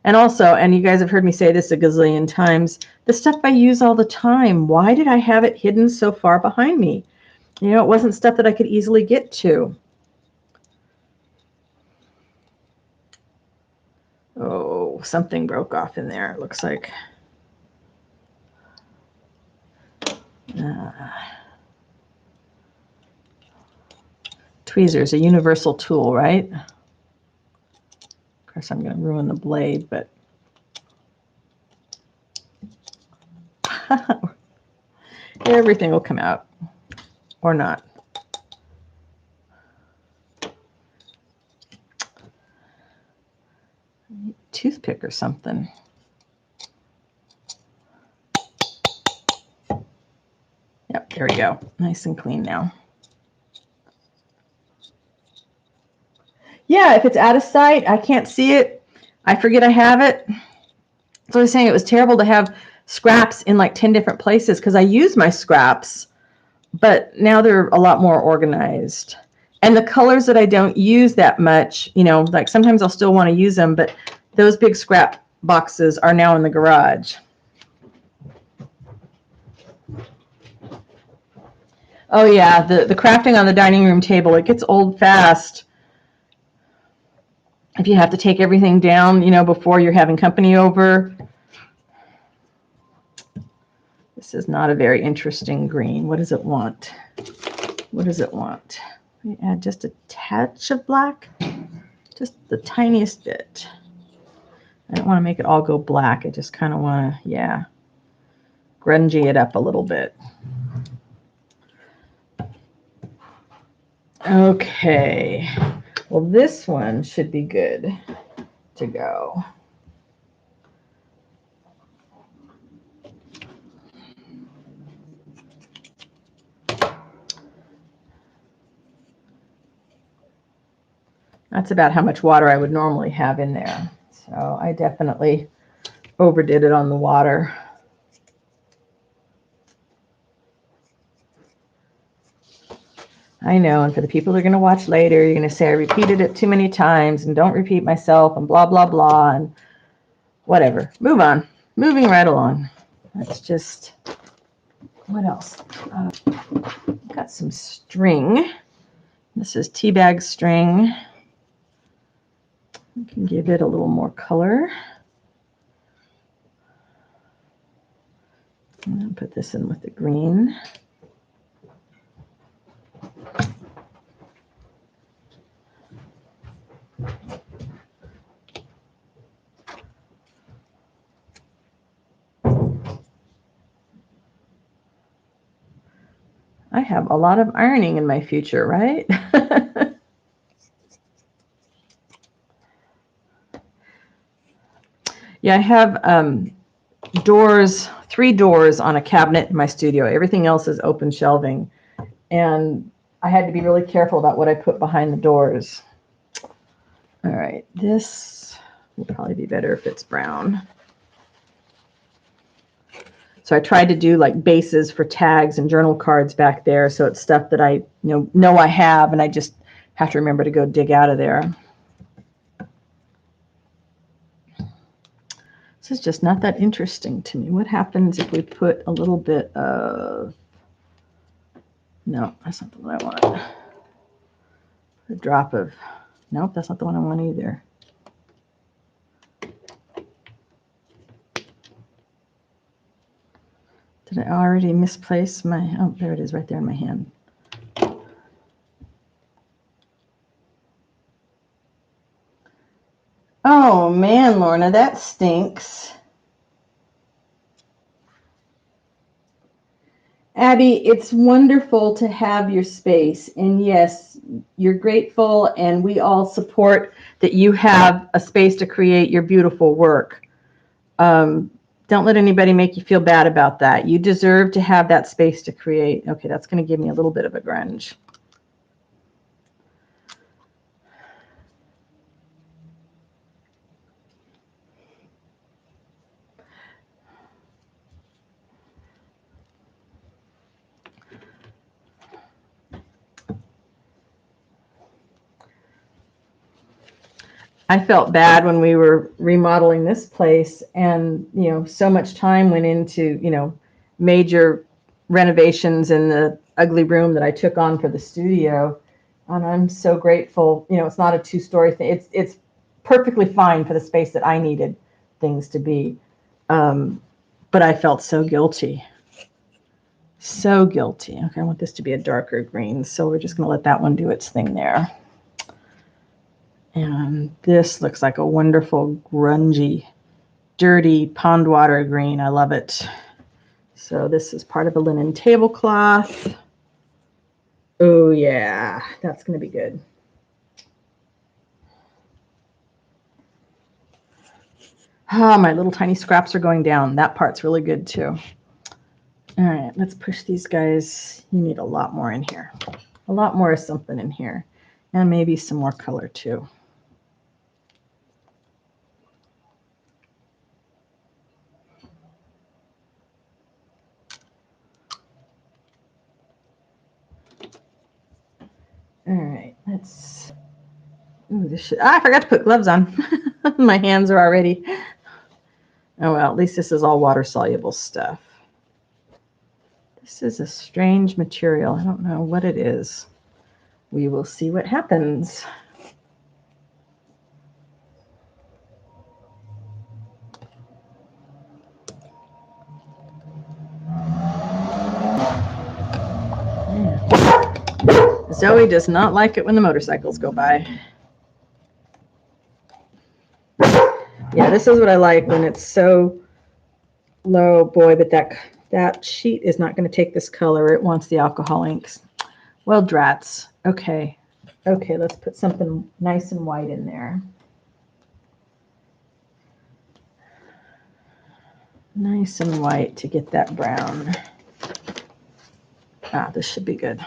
And also, and you guys have heard me say this a gazillion times, the stuff I use all the time, why did I have it hidden so far behind me? It wasn't stuff that I could easily get to. Oh, something broke off in there, it looks like. Tweezers, a universal tool, right? Of course, I'm going to ruin the blade, but everything will come out, or not. Toothpick or something. Yep, there we go. Nice and clean now. Yeah, if it's out of sight, I can't see it, I forget I have it. So I was saying it was terrible to have scraps in like 10 different places, because I use my scraps, but now they're a lot more organized. And the colors that I don't use that much, like sometimes I'll still want to use them, but those big scrap boxes are now in the garage. Oh yeah, the crafting on the dining room table, it gets old fast. if you have to take everything down, you know, before you're having company over. This is not a very interesting green. What does it want? What does it want? We add just a touch of black, just the tiniest bit. I don't want to make it all go black. I just kind of want to, yeah, grungy it up a little bit. Okay, well, this one should be good to go. That's about how much water I would normally have in there. So I definitely overdid it on the water. I know, and for the people who are going to watch later, you're going to say I repeated it too many times and don't repeat myself and blah, blah, blah, and whatever. Move on. Moving right along. Let's just, what else? Got some string. This is Teabags string. We can give it a little more color. And put this in with the green. I have a lot of ironing in my future, right? Yeah, I have doors, 3 doors on a cabinet in my studio. Everything else is open shelving. And I had to be really careful about what I put behind the doors. All right, this will probably be better if it's brown. So I tried to do like bases for tags and journal cards back there. So it's stuff that I know I have, and I just have to remember to go dig out of there. This is just not that interesting to me. What happens if we put a little bit of, no, that's not the one I want. A drop of, nope, that's not the one I want either. Did I already misplace my, oh, there it is right there in my hand. Oh man, Lorna, that stinks. Abby, it's wonderful to have your space. And yes, you're grateful, and we all support that you have a space to create your beautiful work. Don't let anybody make you feel bad about that. You deserve to have that space to create. Okay, that's going to give me a little bit of a grunge. I felt bad when we were remodeling this place, and so much time went into major renovations in the ugly room that I took on for the studio. And I'm so grateful. It's not a 2-story thing. It's perfectly fine for the space that I needed things to be. But I felt so guilty. So guilty. Okay, I want this to be a darker green, so we're just going to let that one do its thing there. And this looks like a wonderful, grungy, dirty pond water green. I love it. So this is part of a linen tablecloth. Oh, yeah, that's going to be good. Ah, my little tiny scraps are going down. That part's really good, too. All right, let's push these guys. You need a lot more in here. A lot more of something in here. And maybe some more color, too. All right, let's. Ooh, this should. I forgot to put gloves on. My hands are already. Oh well, at least this is all water soluble stuff. This is a strange material. I don't know what it is. We will see what happens. Zoe does not like it when the motorcycles go by. Yeah, this is what I like when it's so low. Boy, but that sheet is not going to take this color. It wants the alcohol inks. Well, drats. Okay. Okay, let's put something nice and white in there. Nice and white to get that brown. Ah, this should be good.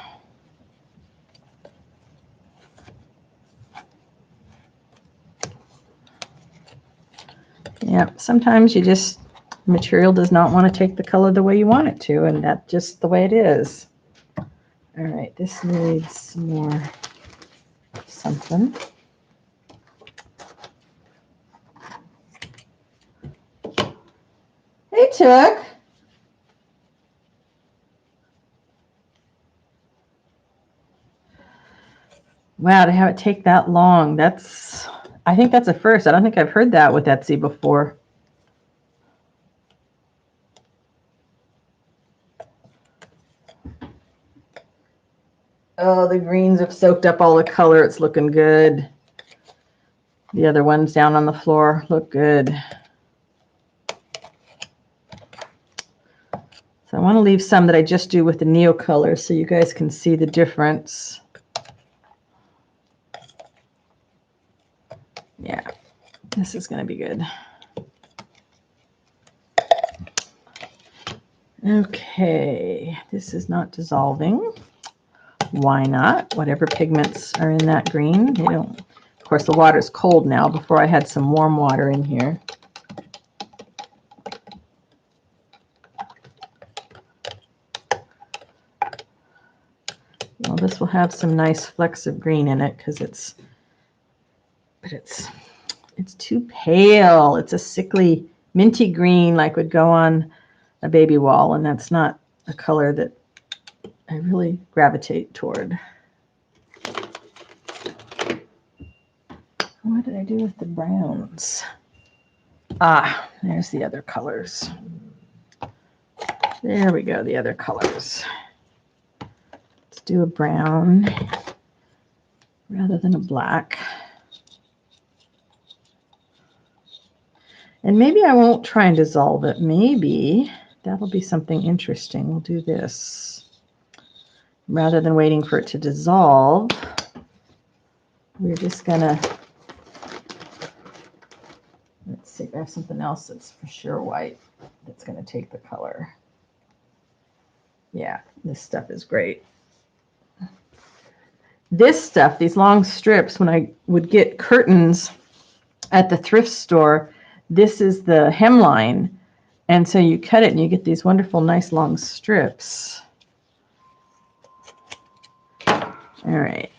Yeah, sometimes you just, material does not want to take the color the way you want it to, and that's just the way it is. All right, this needs some more something. Hey, Chuck. Wow, to have it take that long, I think that's a first. I don't think I've heard that with Etsy before. Oh, the greens have soaked up all the color. It's looking good. The other ones down on the floor look good. So I want to leave some that I just do with the Neocolor so you guys can see the difference. Yeah, this is going to be good. Okay, this is not dissolving. Why not? Whatever pigments are in that green, they don't. Of course, the water's cold now. Before I had some warm water in here. Well, this will have some nice flecks of green in it because it's too pale. It's a sickly minty green like would go on a baby wall, and that's not a color that I really gravitate toward. What did I do with the browns? Ah, there's the other colors. There we go, the other colors. Let's do a brown rather than a black. And maybe I won't try and dissolve it. Maybe that'll be something interesting. We'll do this. Rather than waiting for it to dissolve, we're just gonna, let's see, I have something else that's for sure white that's gonna take the color. Yeah, this stuff is great. This stuff, these long strips, when I would get curtains at the thrift store, this is the hemline. And so you cut it and you get these wonderful, nice long strips. All right.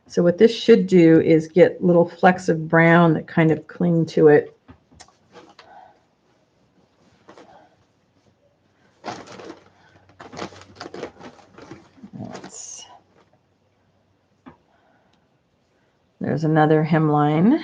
So what this should do is get little flecks of brown that kind of cling to it. There's another hemline.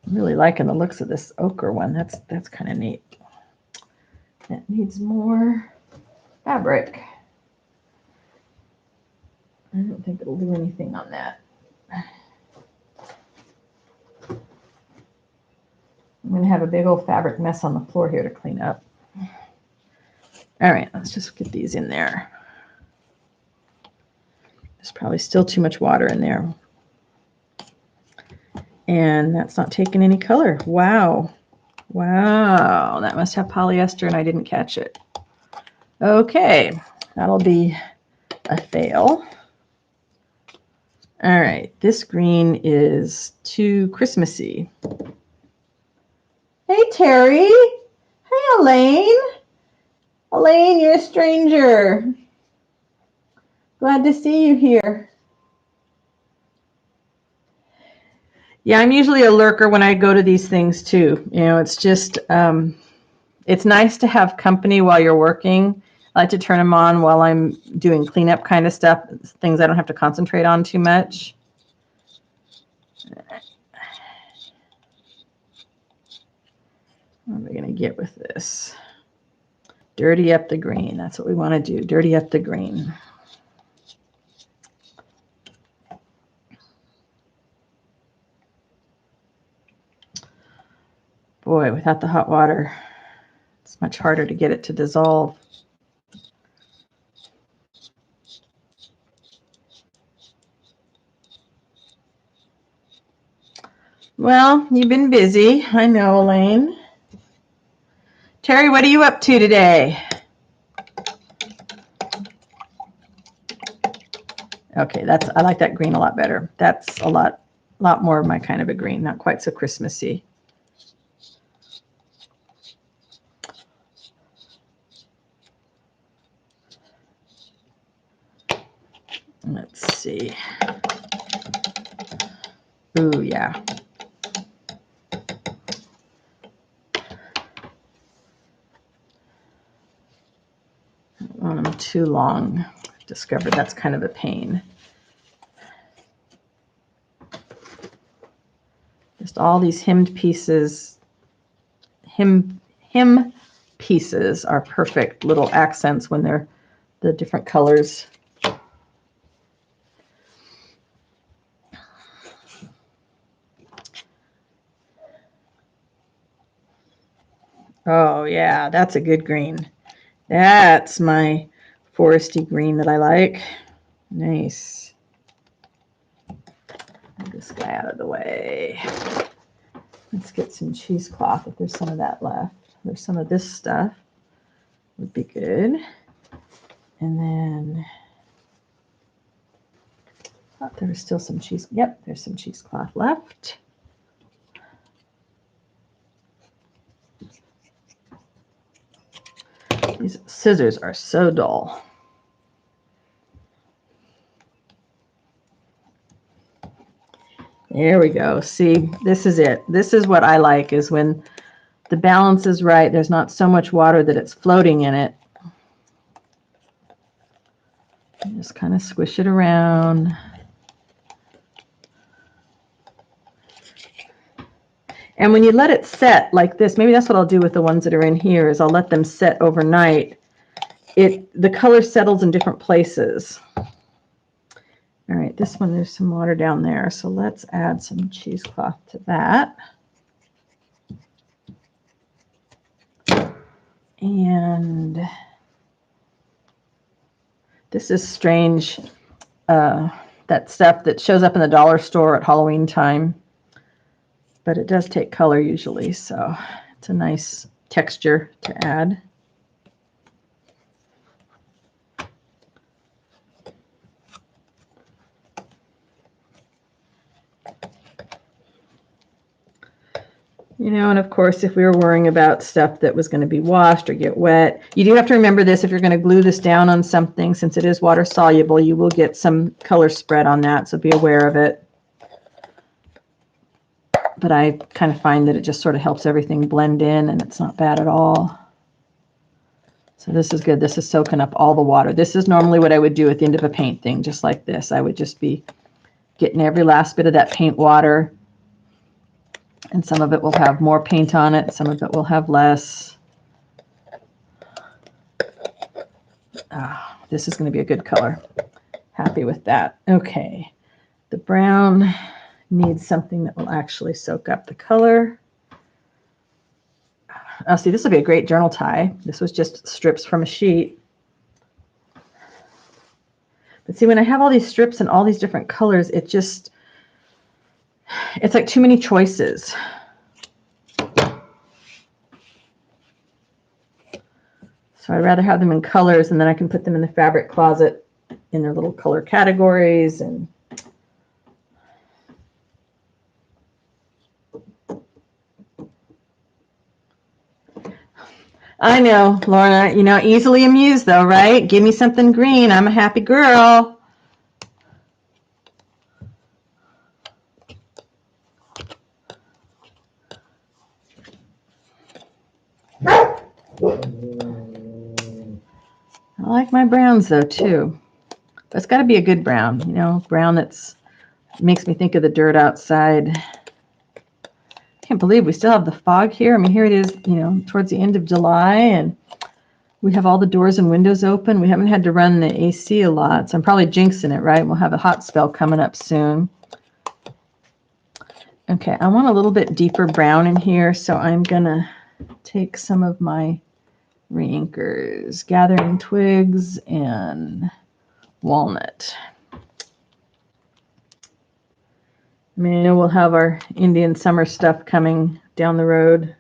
I'm really liking the looks of this ochre one. That's kind of neat. That needs more fabric. I don't think it'll do anything on that. I'm going to have a big old fabric mess on the floor here to clean up. All right, let's just get these in there. There's probably still too much water in there. And that's not taking any color. Wow. Wow, that must have polyester and I didn't catch it. Okay, that'll be a fail. All right, this green is too Christmassy. Hey, Terry. Hey, Elaine. Elaine, you're a stranger. Glad to see you here. Yeah, I'm usually a lurker when I go to these things too. You know, it's just, it's nice to have company while you're working. I like to turn them on while I'm doing cleanup kind of stuff, things I don't have to concentrate on too much. What are we going to get with this? Dirty up the green. That's what we want to do. Dirty up the green. Boy, without the hot water, it's much harder to get it to dissolve. Well, you've been busy. I know, Elaine. Terry, what are you up to today? Okay, I like that green a lot better. That's a lot more of my kind of a green, not quite so Christmassy. Let's see. Ooh, yeah. I don't want them too long. I've discovered that's kind of a pain. Just all these hemmed pieces. Hem pieces are perfect little accents when they're the different colors. Oh, yeah, that's a good green. That's my foresty green that I like. Nice. Get this guy out of the way. Let's get some cheesecloth if there's some of that left. There's some of this stuff. Would be good. And then, I thought there was still some cheese. Yep, there's some cheesecloth left. These scissors are so dull. There we go. See, this is it. This is what I like, is when the balance is right. There's not so much water that it's floating in it. Just kind of squish it around. And when you let it set like this, maybe that's what I'll do with the ones that are in here, is I'll let them set overnight. The color settles in different places. All right, this one, there's some water down there, so let's add some cheesecloth to that. And this is strange, that stuff that shows up in the dollar store at Halloween time. But it does take color usually, so it's a nice texture to add. You know, and of course, if we were worrying about stuff that was going to be washed or get wet, you do have to remember this. If you're going to glue this down on something, since it is water soluble, you will get some color spread on that, so be aware of it. But I kind of find that it just sort of helps everything blend in, and it's not bad at all. So this is good. This is soaking up all the water. This is normally what I would do at the end of a paint thing, just like this. I would just be getting every last bit of that paint water. And some of it will have more paint on it. Some of it will have less. This is going to be a good color. Happy with that. Okay. The brown needs something that will actually soak up the color. Oh, see, this will be a great journal tie. This was just strips from a sheet. But see, when I have all these strips and all these different colors, it's like too many choices. So I'd rather have them in colors, and then I can put them in the fabric closet in their little color categories. And I know, Lorna, you know, easily amused though, right? Give me something green. I'm a happy girl. I like my browns though too, but it's got to be a good brown, brown that's makes me think of the dirt outside. can't believe we still have the fog here. I mean, here it is, you know, towards the end of July, and we have all the doors and windows open. We haven't had to run the AC a lot, so I'm probably jinxing it, right? We'll have a hot spell coming up soon. Okay, I want a little bit deeper brown in here, so I'm going to take some of my reinkers, Gathering Twigs and Walnut. I mean, I know we'll have our Indian summer stuff coming down the road.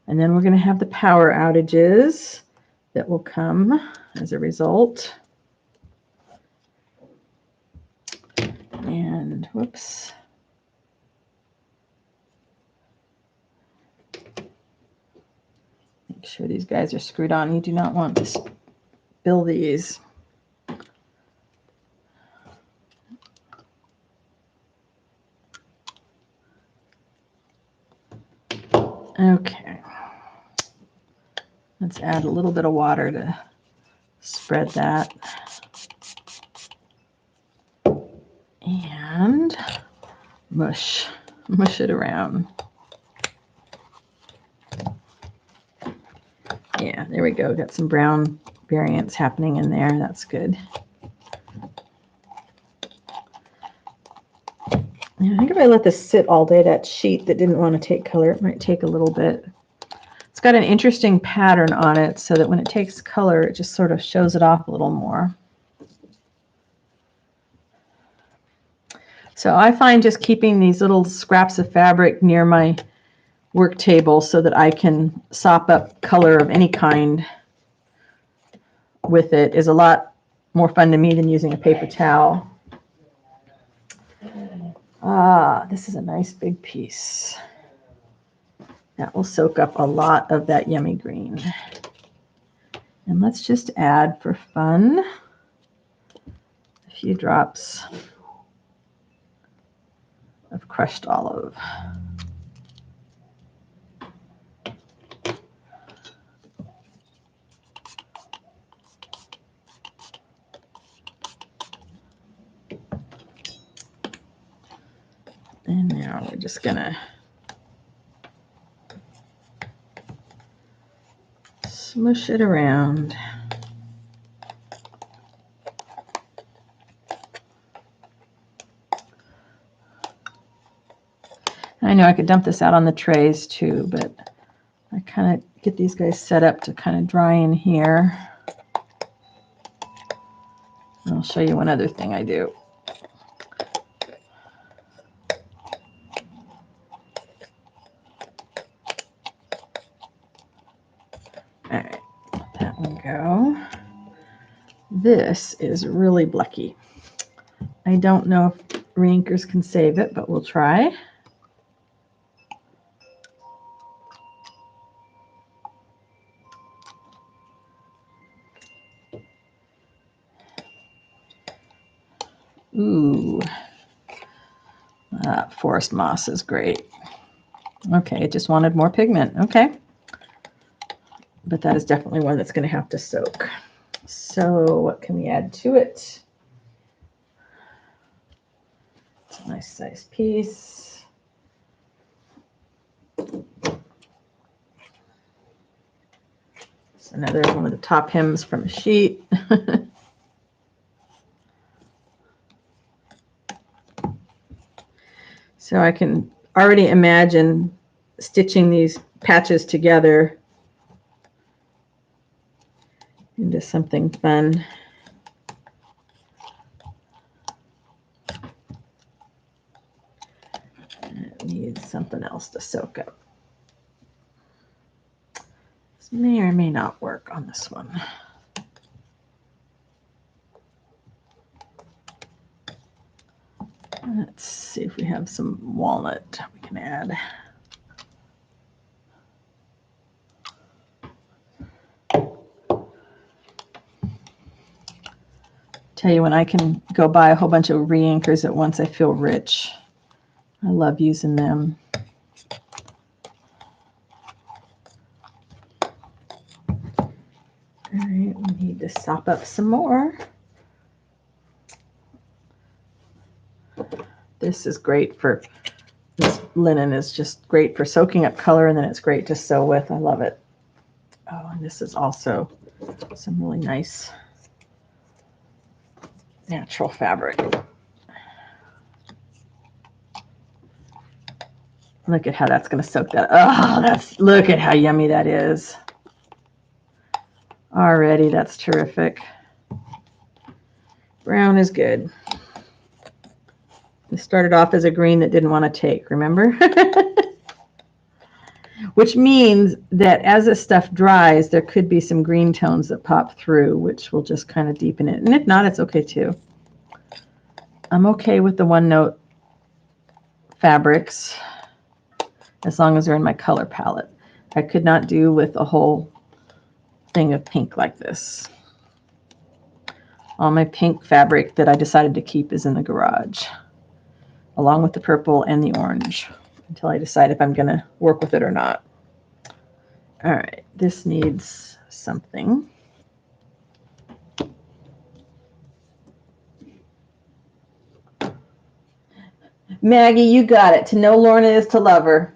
And then we're going to have the power outages that will come as a result. And whoops. Make sure these guys are screwed on. You do not want to spill these. Okay. Let's add a little bit of water to spread that. And mush it around. Yeah, there we go. Got some brown variants happening in there. That's good. Yeah, I think if I let this sit all day, that sheet that didn't want to take color, it might take a little bit. It's got an interesting pattern on it so that when it takes color, it just sort of shows it off a little more. So I find just keeping these little scraps of fabric near my work table so that I can sop up color of any kind with it is a lot more fun to me than using a paper towel. Ah, this is a nice big piece. That will soak up a lot of that yummy green. And let's just add, for fun, a few drops of crushed olive. And now we're just gonna smush it around. I know I could dump this out on the trays too, but I kind of get these guys set up to kind of dry in here. And I'll show you one other thing I do. All right, let that one go. This is really blucky. I don't know if reinkers can save it, but we'll try. Ooh, that forest moss is great. Okay, it just wanted more pigment. Okay. But that is definitely one that's going to have to soak. So what can we add to it? It's a nice size piece. It's another one of the top hems from a sheet. So I can already imagine stitching these patches together into something fun. It needs something else to soak up. This may or may not work on this one. Let's see if we have some walnut we can add. Tell you, when I can go buy a whole bunch of reinkers at once, I feel rich. I love using them. All right, we need to sop up some more. This is great for, this linen is just great for soaking up color, and then it's great to sew with. I love it. Oh, and this is also some really nice natural fabric. Look at how that's going to soak that. Oh, look at how yummy that is. Already, that's terrific. Brown is good. This started off as a green that didn't want to take, remember? Which means that as this stuff dries, there could be some green tones that pop through, which will just kind of deepen it. And if not, it's okay too. I'm okay with the one note fabrics as long as they're in my color palette. I could not do with a whole thing of pink like this. All my pink fabric that I decided to keep is in the garage, along with the purple and the orange, until I decide if I'm going to work with it or not. All right, this needs something. Maggie, you got it. To know Lorna is to love her.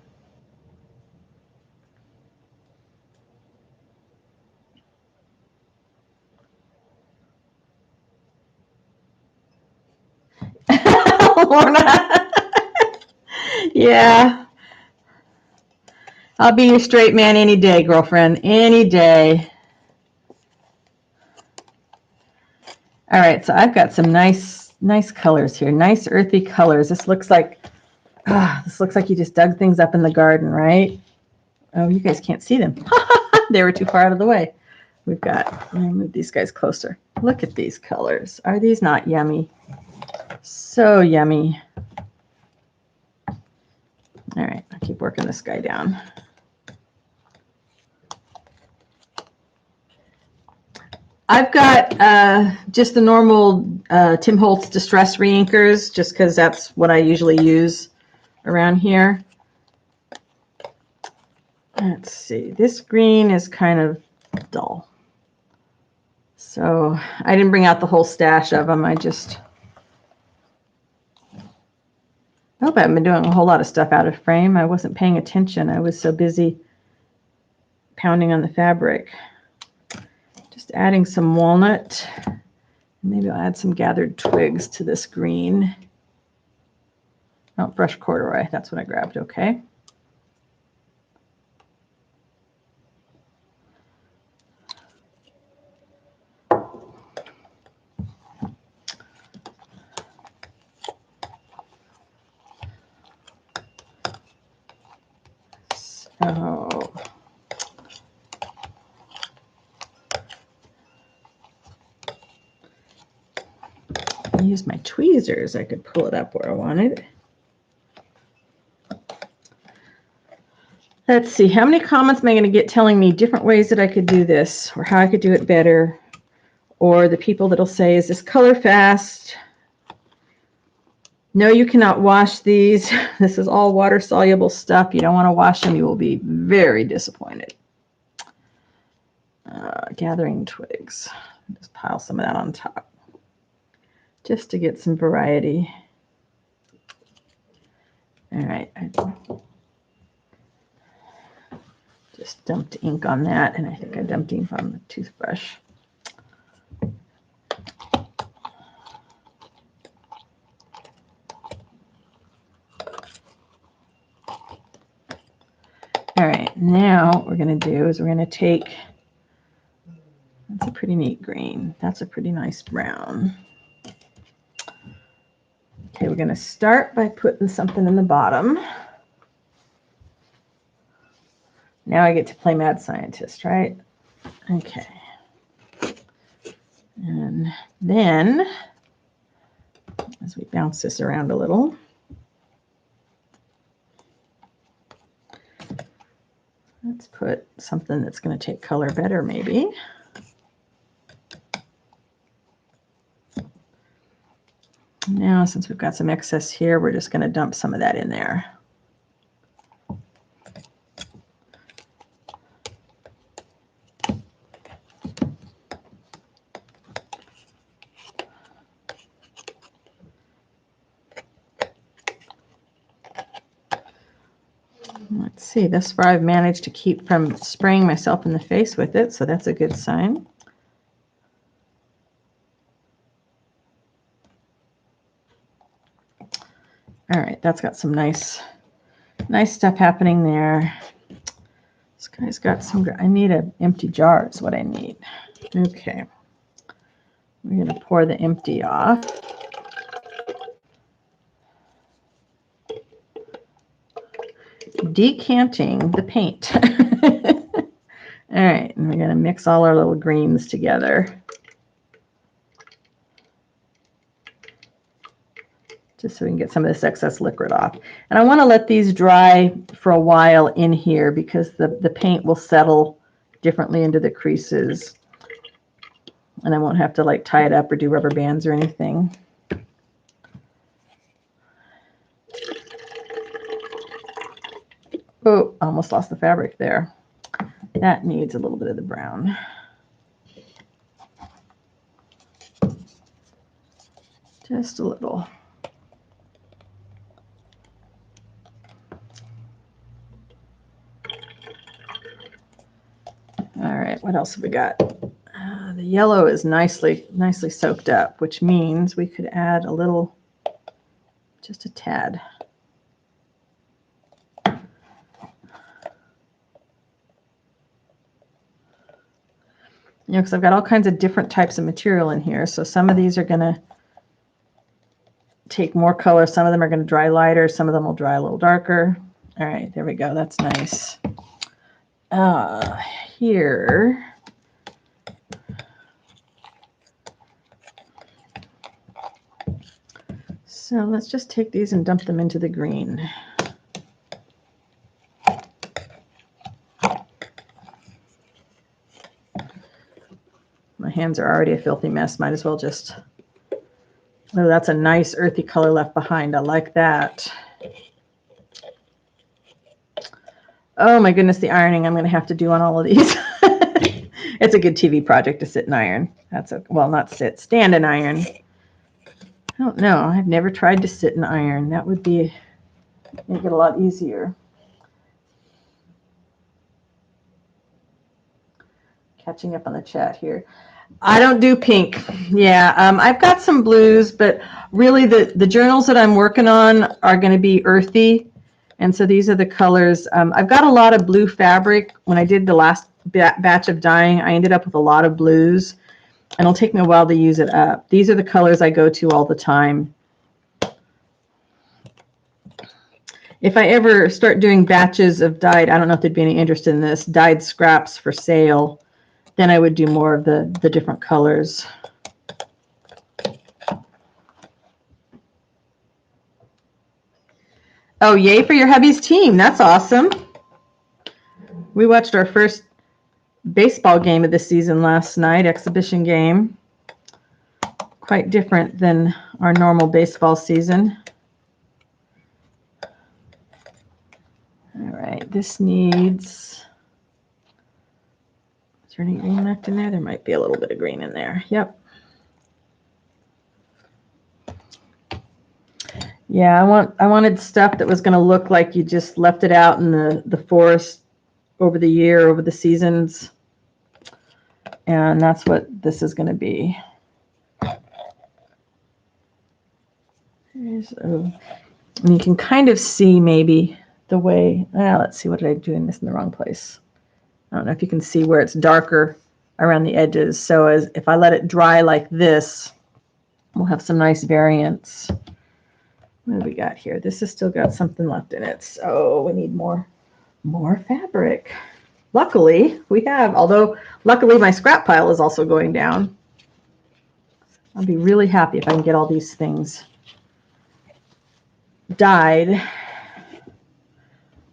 Lorna. Yeah. I'll be your straight man any day, girlfriend. Any day. All right, so I've got some nice colors here. Nice earthy colors. This looks like you just dug things up in the garden, right? Oh, you guys can't see them. They were too far out of the way. Let me move these guys closer. Look at these colors. Are these not yummy? So yummy. All right, I'll keep working this guy down. I've got just the normal Tim Holtz Distress Reinkers, just because that's what I usually use around here. Let's see. This green is kind of dull. So I didn't bring out the whole stash of them. I hope I haven't been doing a whole lot of stuff out of frame. I wasn't paying attention. I was so busy pounding on the fabric. Just adding some walnut. Maybe I'll add some gathered twigs to this green. Oh, brush corduroy. That's what I grabbed. Okay. So I use my tweezers. I could pull it up where I wanted. Let's see, how many comments am I going to get telling me different ways that I could do this, or how I could do it better, or the people that'll say, is this color fast? No, you cannot wash these. This is all water soluble stuff. You don't want to wash them. You will be very disappointed. Gathering twigs. Just pile some of that on top, just to get some variety. All right. I just dumped ink on that, and I think I dumped ink on the toothbrush. All right, now what we're going to do is we're going to take, that's a pretty neat green. That's a pretty nice brown. Okay, we're going to start by putting something in the bottom. Now I get to play mad scientist, right? Okay. And then, as we bounce this around a little, let's put something that's going to take color better, maybe. Now, since we've got some excess here, we're just going to dump some of that in there. see, this far I've managed to keep from spraying myself in the face with it, so that's a good sign. All right, that's got some nice stuff happening there. This guy's got some, I need an empty jar is what I need. Okay. We're going to pour the empty off. Decanting the paint. All right, and we're going to mix all our little greens together. Just so we can get some of this excess liquid off. And I want to let these dry for a while in here because the paint will settle differently into the creases. And I won't have to like tie it up or do rubber bands or anything. Oh, almost lost the fabric there. That needs a little bit of the brown. Just a little. All right, what else have we got? The yellow is nicely soaked up, which means we could add a little, just a tad. You know, because I've got all kinds of different types of material in here. So some of these are going to take more color. Some of them are going to dry lighter. Some of them will dry a little darker. All right, there we go. That's nice. Here. So let's just take these and dump them into the green. My hands are already a filthy mess. Might as well just, oh, that's a nice earthy color left behind. I like that. Oh my goodness, the ironing I'm going to have to do on all of these. It's a good TV project to sit and iron. That's a, well, not sit, stand and iron. I don't know. I've never tried to sit and iron. That would be, make it a lot easier. Catching up on the chat here. I don't do pink. Yeah, I've got some blues, but really the journals that I'm working on are going to be earthy. And so these are the colors. I've got a lot of blue fabric. When I did the last batch of dyeing, I ended up with a lot of blues. And it'll take me a while to use it up. These are the colors I go to all the time. If I ever start doing batches of dyed, I don't know if there'd be any interest in this, dyed scraps for sale, then I would do more of the different colors. Oh, yay for your hubby's team. That's awesome. We watched our first baseball game of the season last night, exhibition game. Quite different than our normal baseball season. All right, this needs, is there any green left in there? There might be a little bit of green in there. Yep. Yeah, I wanted stuff that was going to look like you just left it out in the forest over the year, over the seasons. And that's what this is going to be. And you can kind of see maybe the way, let's see, what did I do in this in the wrong place? I don't know if you can see where it's darker around the edges. So as if I let it dry like this, we'll have some nice variance. What do we got here? This has still got something left in it. So we need more fabric. Luckily, we have, although luckily my scrap pile is also going down. I'll be really happy if I can get all these things dyed.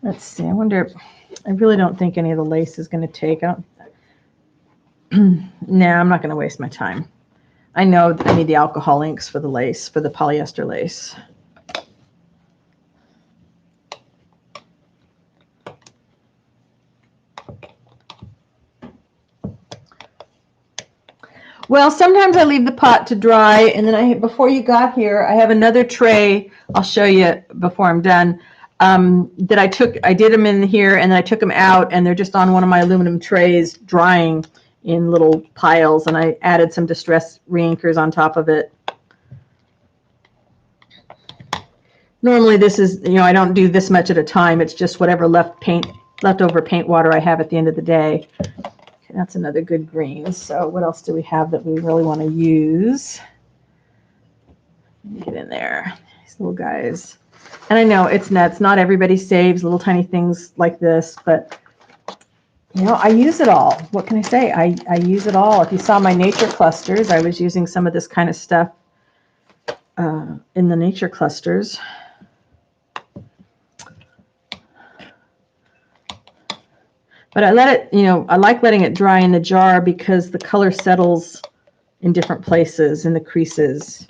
Let's see. I wonder, I really don't think any of the lace is going to take out. Nah, I'm not going to waste my time. I know that I need the alcohol inks for the lace, for the polyester lace. Well, sometimes I leave the pot to dry, and then before you got here, I have another tray. I'll show you before I'm done that I did them in here, and then I took them out, and they're just on one of my aluminum trays drying in little piles, and I added some distress reinkers on top of it. Normally this is, I don't do this much at a time. It's just whatever leftover paint water I have at the end of the day. Okay, that's another good green. So what else do we have that we really want to use? Get in there, these little guys. And I know it's nuts. Not everybody saves little tiny things like this, but I use it all. What can I say? I use it all. If you saw my nature clusters, I was using some of this kind of stuff in the nature clusters. But I let it, I like letting it dry in the jar because the color settles in different places in the creases.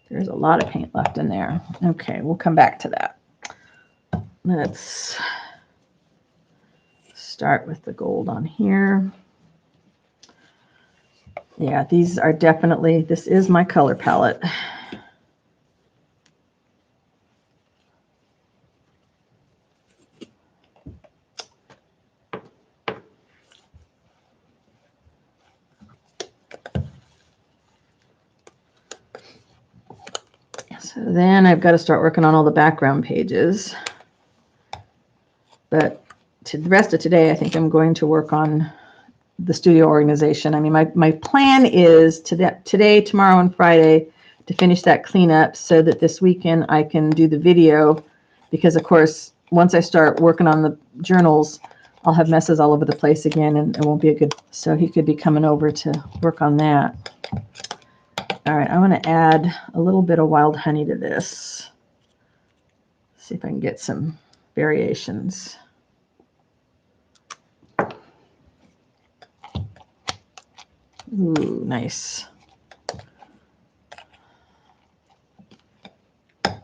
There's a lot of paint left in there. Okay, we'll come back to that. Let's start with the gold on here. Yeah, these are definitely, this is my color palette. So then I've got to start working on all the background pages. But to the rest of today, I think I'm going to work on the studio organization. I mean, my plan is today, tomorrow, and Friday to finish that cleanup so that this weekend I can do the video, because of course, once I start working on the journals, I'll have messes all over the place again, and it won't be a good, so he could be coming over to work on that. All right, I want to add a little bit of wild honey to this. See if I can get some variations. Ooh, nice. And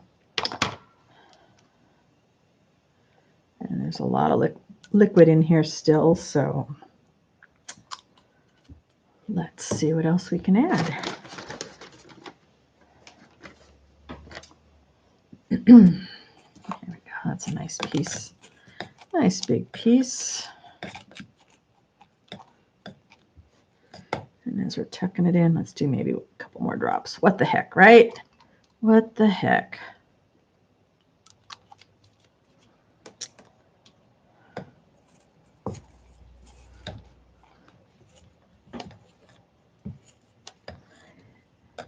there's a lot of liquid in here still, so let's see what else we can add. There we go. That's a nice piece. Nice big piece. And as we're tucking it in, let's do maybe a couple more drops. What the heck, right? What the heck?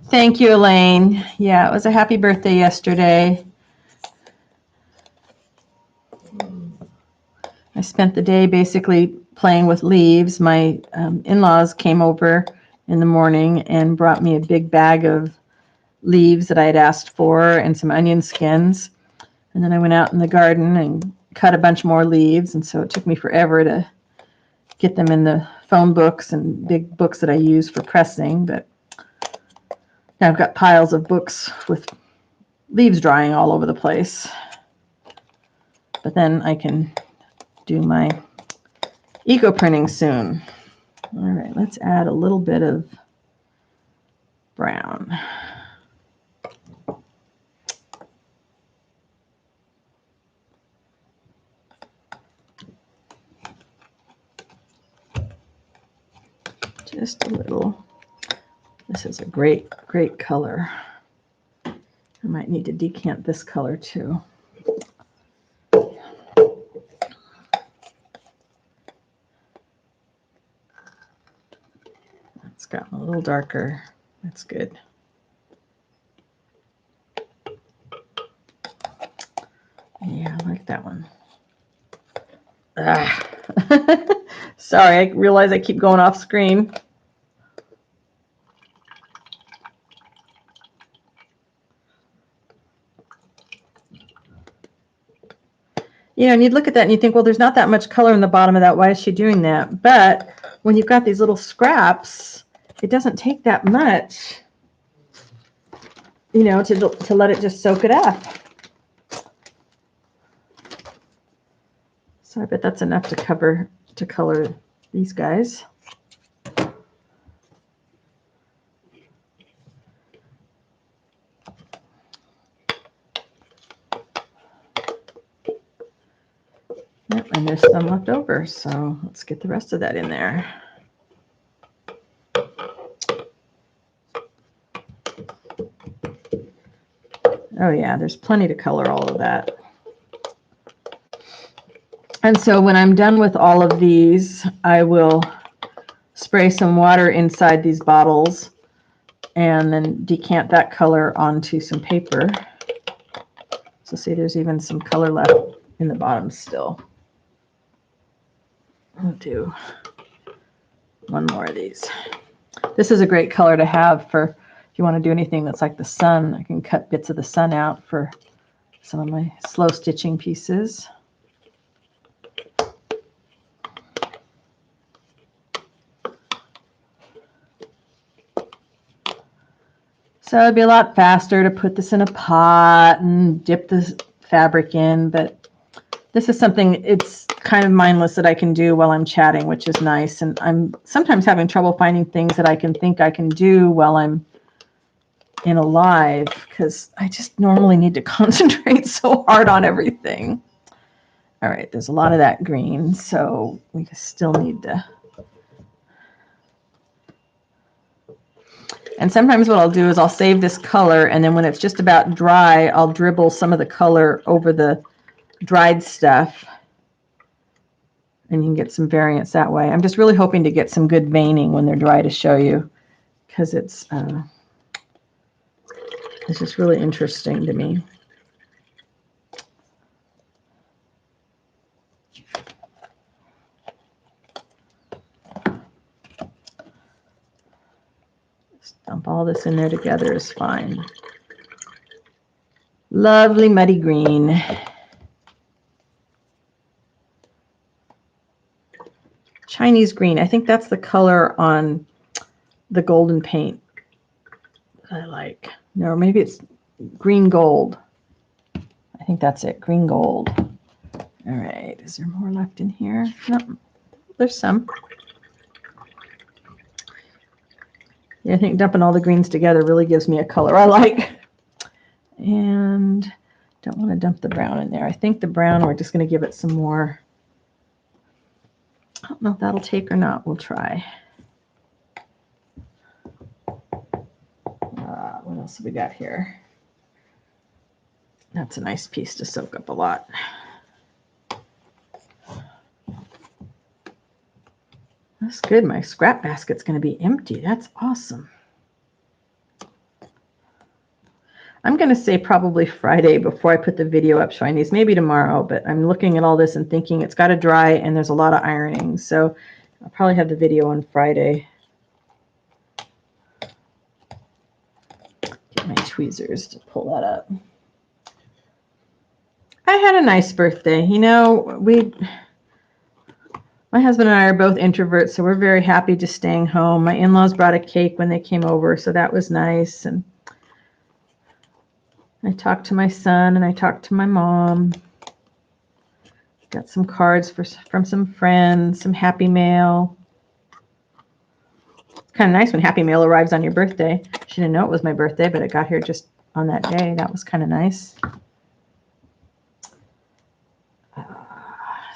Thank you, Elaine. Yeah, it was a happy birthday yesterday. I spent the day basically playing with leaves. My in-laws came over in the morning and brought me a big bag of leaves that I had asked for and some onion skins. And then I went out in the garden and cut a bunch more leaves. And so it took me forever to get them in the phone books and big books that I use for pressing. But now I've got piles of books with leaves drying all over the place. But then I can do my eco printing soon. All right, let's add a little bit of brown. Just a little. This is a great, great color. I might need to decant this color too. It's gotten a little darker. That's good. Yeah, I like that one. Sorry, I realize I keep going off screen. And you'd look at that and you think, well, there's not that much color in the bottom of that. Why is she doing that? But when you've got these little scraps, it doesn't take that much, to let it just soak it up. So I bet that's enough to color these guys. Yep, and there's some left over, so let's get the rest of that in there. Oh yeah, there's plenty to color all of that. And so when I'm done with all of these, I will spray some water inside these bottles and then decant that color onto some paper. So see, there's even some color left in the bottom still. I'll do one more of these. This is a great color to have for if you want to do anything that's like the sun. I can cut bits of the sun out for some of my slow stitching pieces. So it'd be a lot faster to put this in a pot and dip the fabric in, but this is something, it's kind of mindless that I can do while I'm chatting, which is nice. And I'm sometimes having trouble finding things that I can think I can do while I'm in a live, because I just normally need to concentrate so hard on everything. All right, there's a lot of that green, so we still need to. And sometimes what I'll do is I'll save this color, and then when it's just about dry, I'll dribble some of the color over the dried stuff. And you can get some variance that way. I'm just really hoping to get some good veining when they're dry to show you, because it's just really interesting to me. Just dump all this in there together is fine. Lovely muddy green. Chinese green. I think that's the color on the golden paint that I like. No, maybe it's green gold. I think that's it. Green gold. All right. Is there more left in here? No, there's some. Yeah, I think dumping all the greens together really gives me a color I like. And don't want to dump the brown in there. I think the brown, we're just going to give it some more. I don't know if that'll take or not. We'll try. What else have we got here? That's a nice piece to soak up a lot. That's good. My scrap basket's going to be empty. That's awesome. I'm going to say probably Friday before I put the video up showing these, maybe tomorrow, but I'm looking at all this and thinking it's got to dry and there's a lot of ironing. So I'll probably have the video on Friday. Get my tweezers to pull that up. I had a nice birthday. You know, my husband and I are both introverts, so we're very happy just staying home. My in-laws brought a cake when they came over, so that was nice. And I talked to my son and I talked to my mom. Got some cards from some friends, some happy mail. It's kind of nice when happy mail arrives on your birthday. She didn't know it was my birthday, but it got here just on that day. That was kind of nice.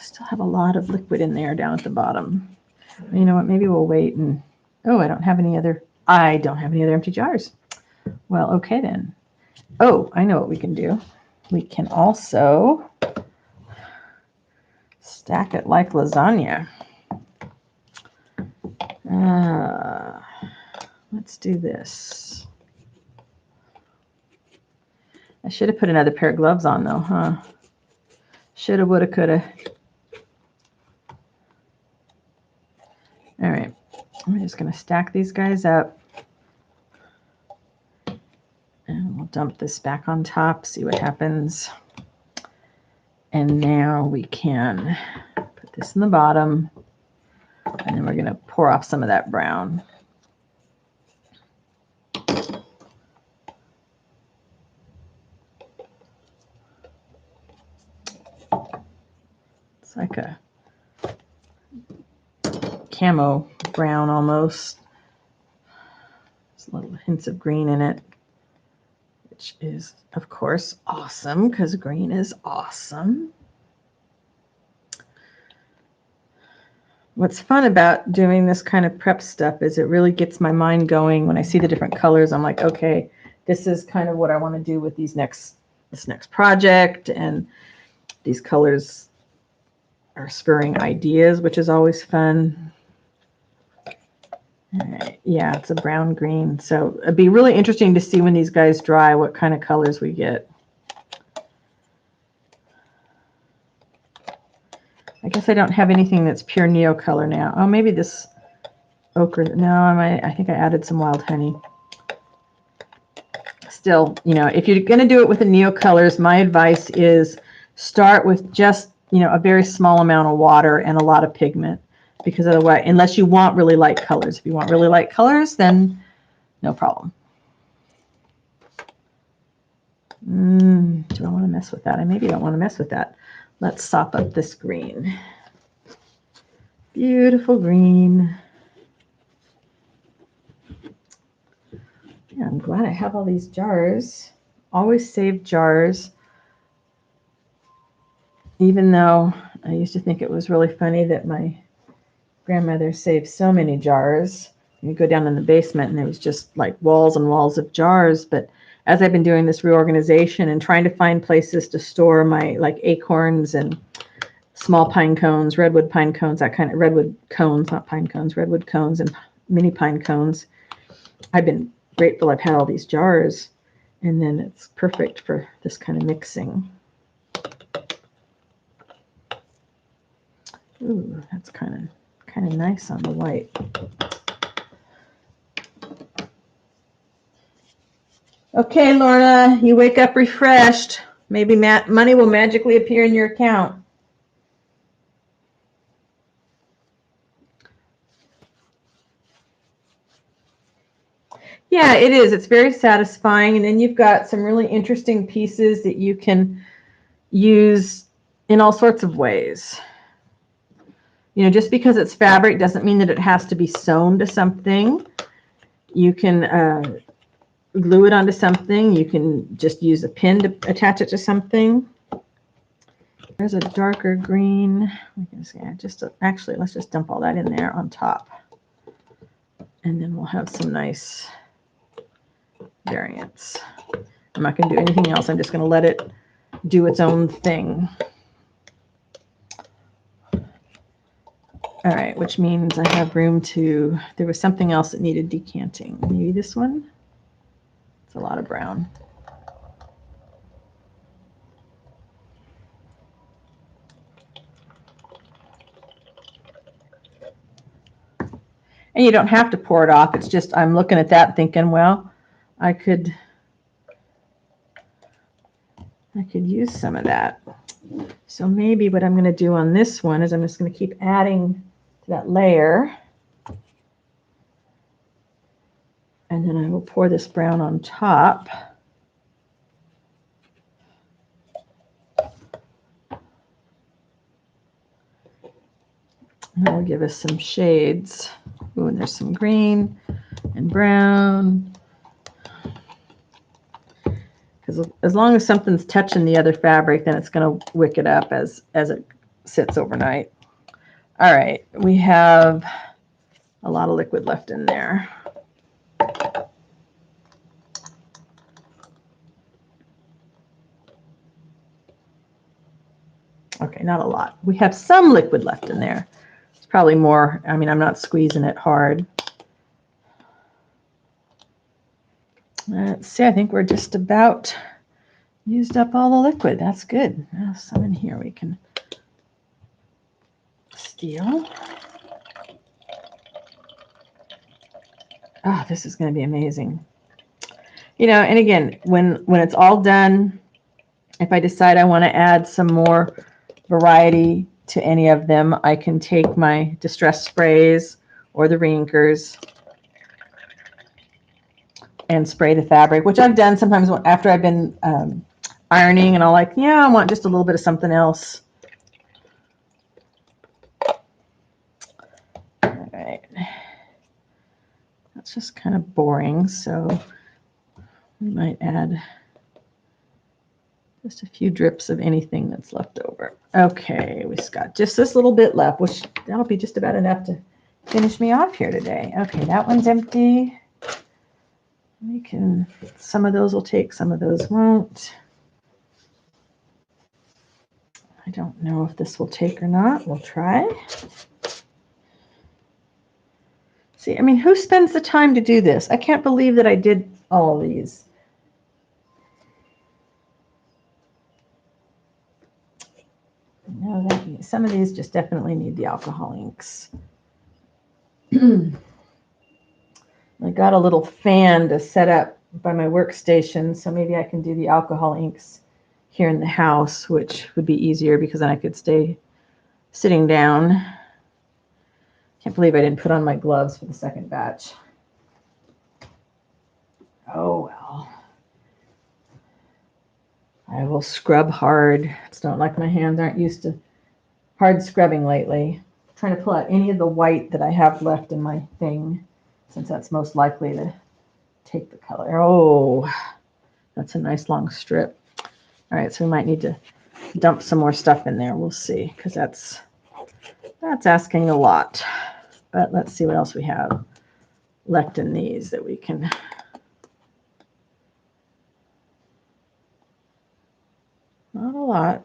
Still have a lot of liquid in there down at the bottom. You know what? Maybe we'll wait and, oh, I don't have any other empty jars. Well, okay then. Oh, I know what we can do. We can also stack it like lasagna. Let's do this. I should have put another pair of gloves on though, huh? Shoulda, woulda, coulda. All right, I'm just going to stack these guys up. And we'll dump this back on top, see what happens. And now we can put this in the bottom. And then we're going to pour off some of that brown. It's like a camo brown almost. There's little hints of green in it, which is, of course, awesome because green is awesome. What's fun about doing this kind of prep stuff is it really gets my mind going. When I see the different colors, I'm like, okay, this is kind of what I want to do with this next project, and these colors are spurring ideas, which is always fun. All right. Yeah, it's a brown green. So it'd be really interesting to see when these guys dry what kind of colors we get. I guess I don't have anything that's pure Neocolor now. Oh, maybe this ochre. No, I think I added some wild honey. Still, you know, if you're going to do it with the Neocolors, my advice is start with just, you know, a very small amount of water and a lot of pigment, because otherwise, unless you want really light colors. If you want really light colors, then no problem. Do I want to mess with that? I maybe don't want to mess with that. Let's sop up this green. Beautiful green. Yeah, I'm glad I have all these jars. Always save jars. Even though I used to think it was really funny that my grandmother saved so many jars. You go down in the basement and there was just like walls and walls of jars. But as I've been doing this reorganization and trying to find places to store my like acorns and small pine cones, redwood pine cones, that kind of redwood cones, not pine cones, redwood cones and mini pine cones, I've been grateful I've had all these jars, and then it's perfect for this kind of mixing. Ooh, that's kind of nice on the white. Okay, Lorna, you wake up refreshed. Maybe money will magically appear in your account. Yeah, it is. It's very satisfying. And then you've got some really interesting pieces that you can use in all sorts of ways. You know, just because it's fabric doesn't mean that it has to be sewn to something. You can glue it onto something. You can just use a pin to attach it to something. There's a darker green. Actually, let's just dump all that in there on top. And then we'll have some nice variants. I'm not going to do anything else. I'm just going to let it do its own thing. All right, which means I have room to, there was something else that needed decanting. Maybe this one? It's a lot of brown. And you don't have to pour it off. It's just, I'm looking at that thinking, well, I could use some of that. So maybe what I'm going to do on this one is I'm just going to keep adding to that layer. And then I will pour this brown on top. And that will give us some shades. Ooh, and there's some green and brown. Because as long as something's touching the other fabric, then it's going to wick it up as it sits overnight. All right, we have a lot of liquid left in there. Okay, not a lot. We have some liquid left in there. It's probably more. I mean, I'm not squeezing it hard. Let's see, I think we're just about used up all the liquid. That's good. Now some in here we can steal. Oh, this is going to be amazing. You know, and again, when it's all done, if I decide I want to add some more variety to any of them, I can take my distress sprays or the reinkers and spray the fabric, which I've done sometimes after I've been ironing, and I'll like, yeah, I want just a little bit of something else. All right. That's just kind of boring, so we might add Just a few drips of anything that's left over. Okay, we've got just this little bit left, which that'll be just about enough to finish me off here today. Okay, that one's empty. We can, some of those will take, some of those won't. I don't know if this will take or not. We'll try. See, I mean, who spends the time to do this? I can't believe that I did all of these. No, some of these just definitely need the alcohol inks. I got a little fan to set up by my workstation, so maybe I can do the alcohol inks here in the house, which would be easier because then I could stay sitting down. Can't believe I didn't put on my gloves for the second batch. Oh well. I will scrub hard. It's not like my hands aren't used to hard scrubbing lately. I'm trying to pull out any of the white that I have left in my thing, since that's most likely to take the color. Oh, that's a nice long strip. All right, so we might need to dump some more stuff in there. We'll see, because that's asking a lot. But let's see what else we have left in these that we can. Not a lot.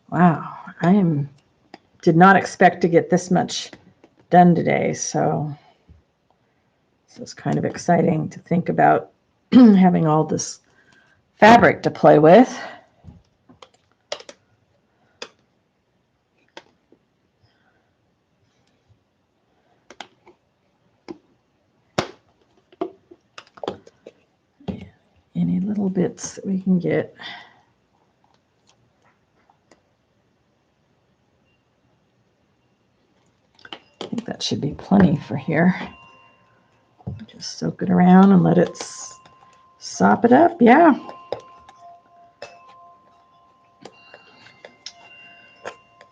Wow, did not expect to get this much done today, so it's kind of exciting to think about having all this fabric to play with. Any little bits that we can get. I think that should be plenty for here. Just soak it around and let it sop it up. Yeah.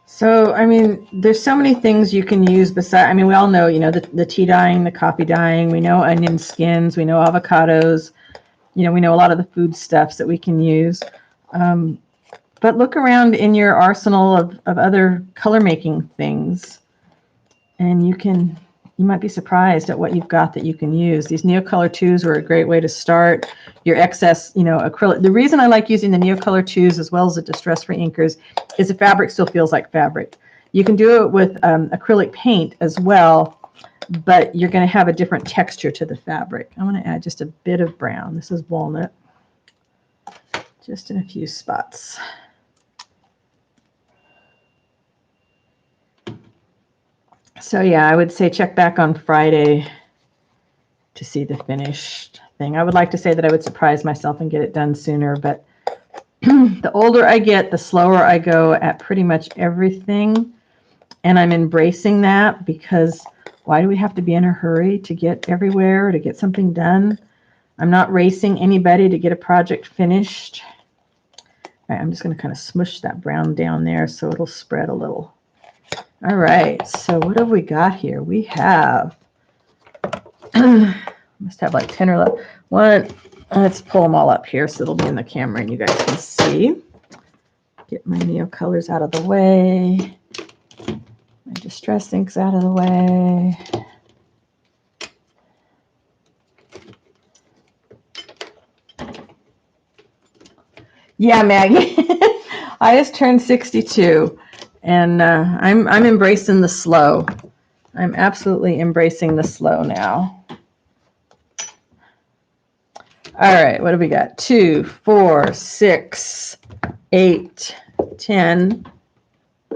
So, I mean, there's so many things you can use besides, I mean, we all know, you know, the tea dyeing, the coffee dyeing, we know onion skins, we know avocados, you know, we know a lot of the food stuffs that we can use. But look around in your arsenal of other color making things, and you might be surprised at what you've got that you can use. These Neocolor IIs were a great way to start. Your excess, you know, acrylic. The reason I like using the Neocolor IIs as well as the distress-free inkers is the fabric still feels like fabric. You can do it with acrylic paint as well, but you're going to have a different texture to the fabric. I'm going to add just a bit of brown. This is walnut, just in a few spots. So yeah, I would say check back on Friday to see the finished thing. I would like to say that I would surprise myself and get it done sooner, but the older I get, the slower I go at pretty much everything. And I'm embracing that, because why do we have to be in a hurry to get everywhere, to get something done? I'm not racing anybody to get a project finished. All right, I'm just going to kind of smush that brown down there so it'll spread a little. All right, so what have we got here? We have, must have like 10 or 11. One, let's pull them all up here so it'll be in the camera and you guys can see. Get my Neocolors out of the way. My distress inks out of the way. Yeah, Maggie. I just turned 62. And I'm embracing the slow. I'm absolutely embracing the slow now. All right, what do we got? 2, 4, 6, 8, 10,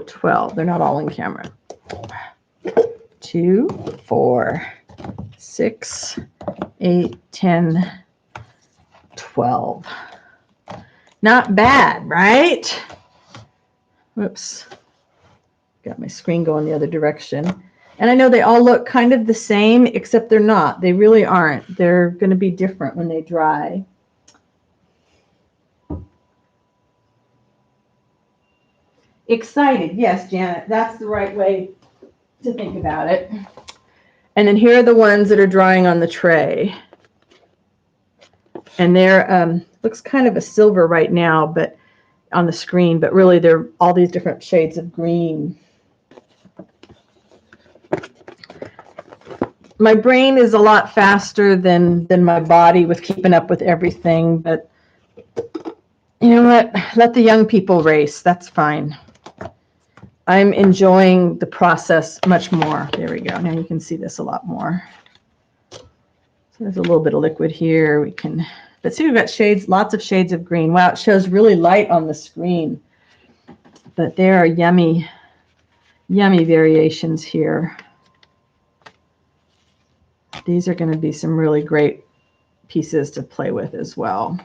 12. They're not all in camera. 2, 4, 6, 8, 10, 12. Not bad, right? Whoops. Got my screen going the other direction. And I know they all look kind of the same, except they're not. They really aren't. They're going to be different when they dry. Excited. Yes, Janet, that's the right way to think about it. And then here are the ones that are drying on the tray. And they're, looks kind of a silver right now, but on the screen, but really they're all these different shades of green. My brain is a lot faster than my body with keeping up with everything, but you know what? Let the young people race. That's fine. I'm enjoying the process much more. There we go. Now you can see this a lot more. So there's a little bit of liquid here. We can, but see, we've got shades, lots of shades of green. Wow, it shows really light on the screen, but there are yummy, yummy variations here. These are going to be some really great pieces to play with as well.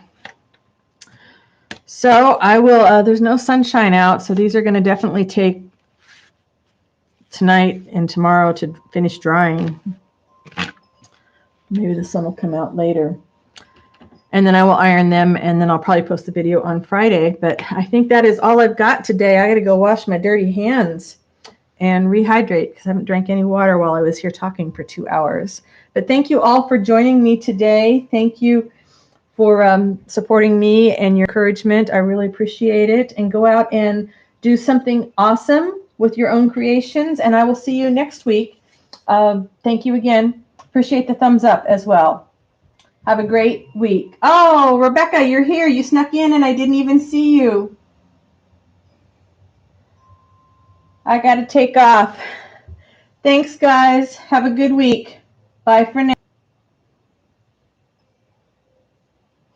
So I will, there's no sunshine out, so these are going to definitely take tonight and tomorrow to finish drying. Maybe the sun will come out later. And then I will iron them, and then I'll probably post the video on Friday. But I think that is all I've got today. I got to go wash my dirty hands and rehydrate because I haven't drank any water while I was here talking for 2 hours. But thank you all for joining me today. Thank you for supporting me and your encouragement. I really appreciate it. And go out and do something awesome with your own creations. And I will see you next week. Thank you again. Appreciate the thumbs up as well. Have a great week. Oh, Rebecca, you're here. You snuck in and I didn't even see you. I got to take off. Thanks, guys. Have a good week. Bye for now.